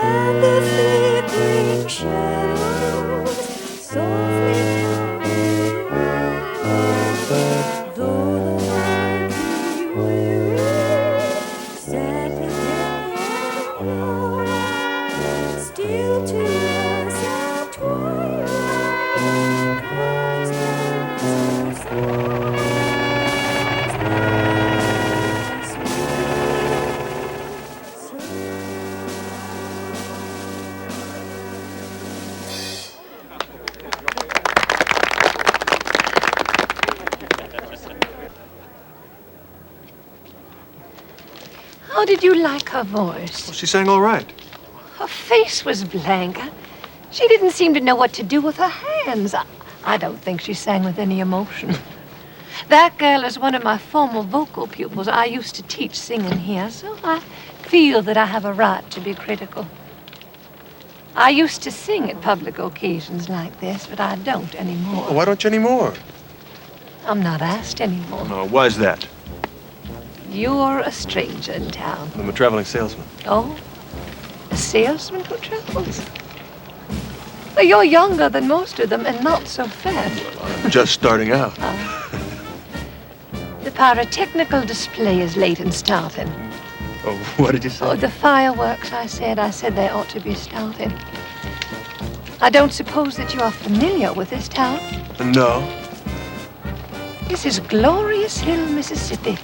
and the flickering shadows softly How did you like her voice? Well, she sang all right. Her face was blank. She didn't seem to know what to do with her hands. I don't think she sang with any emotion. That girl is one of my former vocal pupils. I used to teach singing here, so I feel that I have a right to be critical. I used to sing at public occasions like this, but I don't anymore. Oh, why don't you anymore? I'm not asked anymore. No, why is that? You're a stranger in town. I'm a traveling salesman. Oh? A salesman who travels? Well, you're younger than most of them and not so fat. I'm just starting out. The pyrotechnical display is late in starting. Oh, what did you say? Oh, the fireworks, I said they ought to be starting. I don't suppose that you are familiar with this town? No. This is Glorious Hill, Mississippi.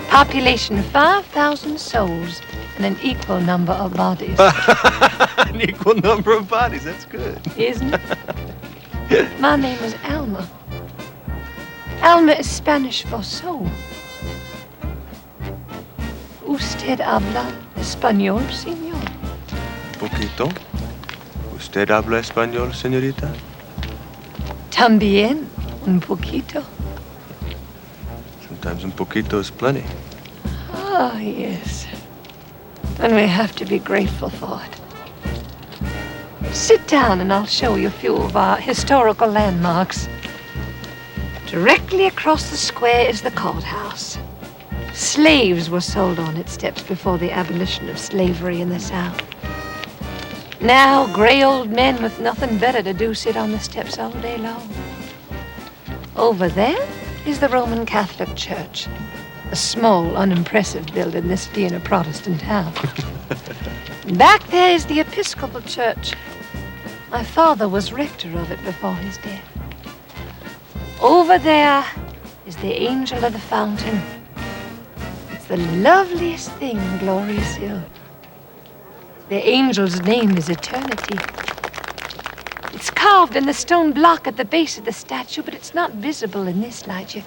Population 5,000 souls and an equal number of bodies. An equal number of bodies. That's good. Isn't it? My name is Alma. Alma is Spanish for soul. Usted habla español, señor? Poquito. ¿Usted habla español, señorita? También un poquito. Sometimes un poquito is plenty. Ah, yes. And we have to be grateful for it. Sit down and I'll show you a few of our historical landmarks. Directly across the square is the courthouse. Slaves were sold on its steps before the abolition of slavery in the South. Now, gray old men with nothing better to do sit on the steps all day long. Over there is the Roman Catholic Church, a small, unimpressive building, this being a Protestant town. Back there is the Episcopal Church. My father was rector of it before his death. Over there is the Angel of the Fountain. It's the loveliest thing in Glorious Hill. The angel's name is Eternity. It's carved in the stone block at the base of the statue, but it's not visible in this light. You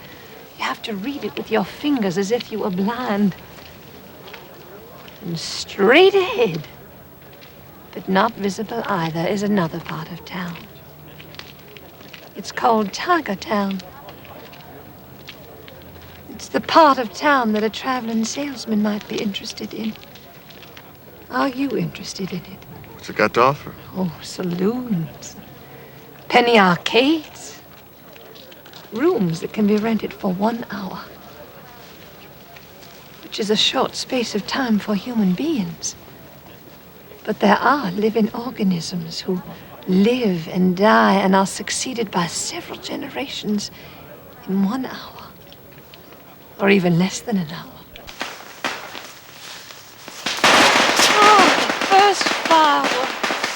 have to read it with your fingers as if you were blind. And straight ahead, but not visible either, is another part of town. It's called Tiger Town. It's the part of town that a traveling salesman might be interested in. Are you interested in it? What's it got to offer? Oh, saloons, penny arcades, rooms that can be rented for 1 hour, which is a short space of time for human beings. But there are living organisms who live and die and are succeeded by several generations in 1 hour, or even less than an hour. First fireworks.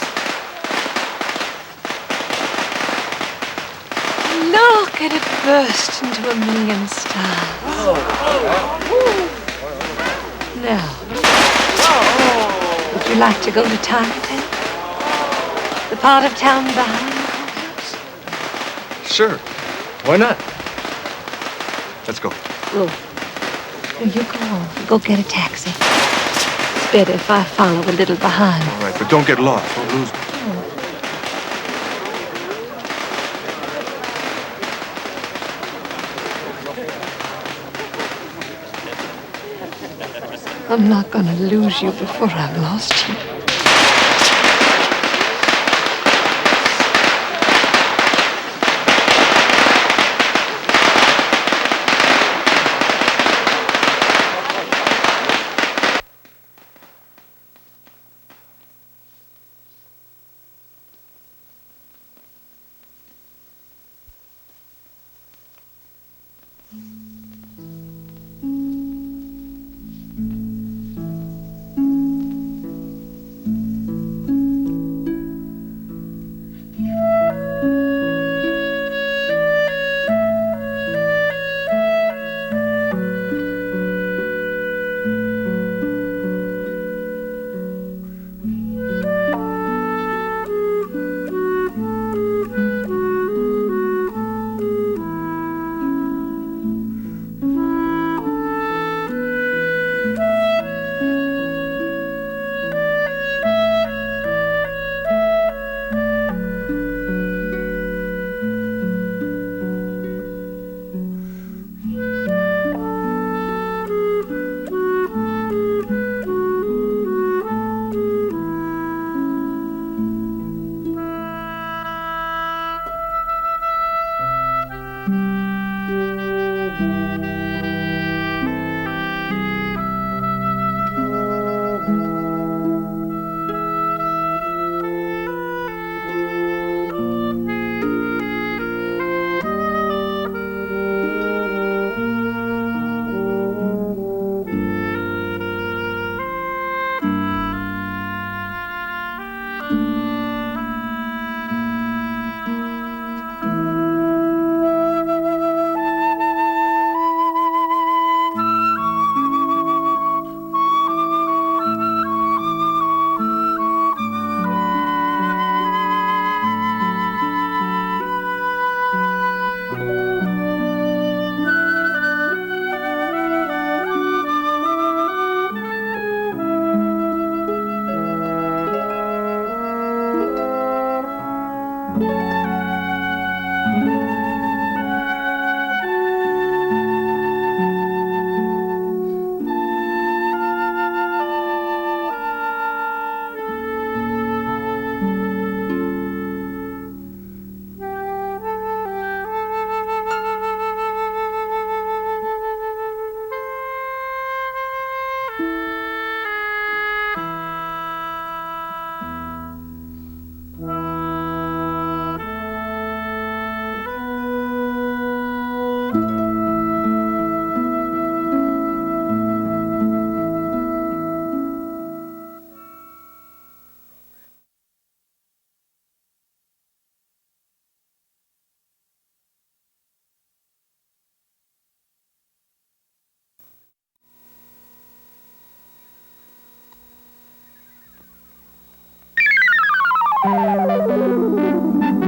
Look at it burst into a million stars. Now, would you like to go to Tiger Town? The part of town behind the courthouse? Sure. Why not? Let's go. Go. You go on. Go get a taxi. It's better if I follow a little behind. All right, but don't get lost. Don't lose me. I'm not going to lose you before I've lost you. Thank you.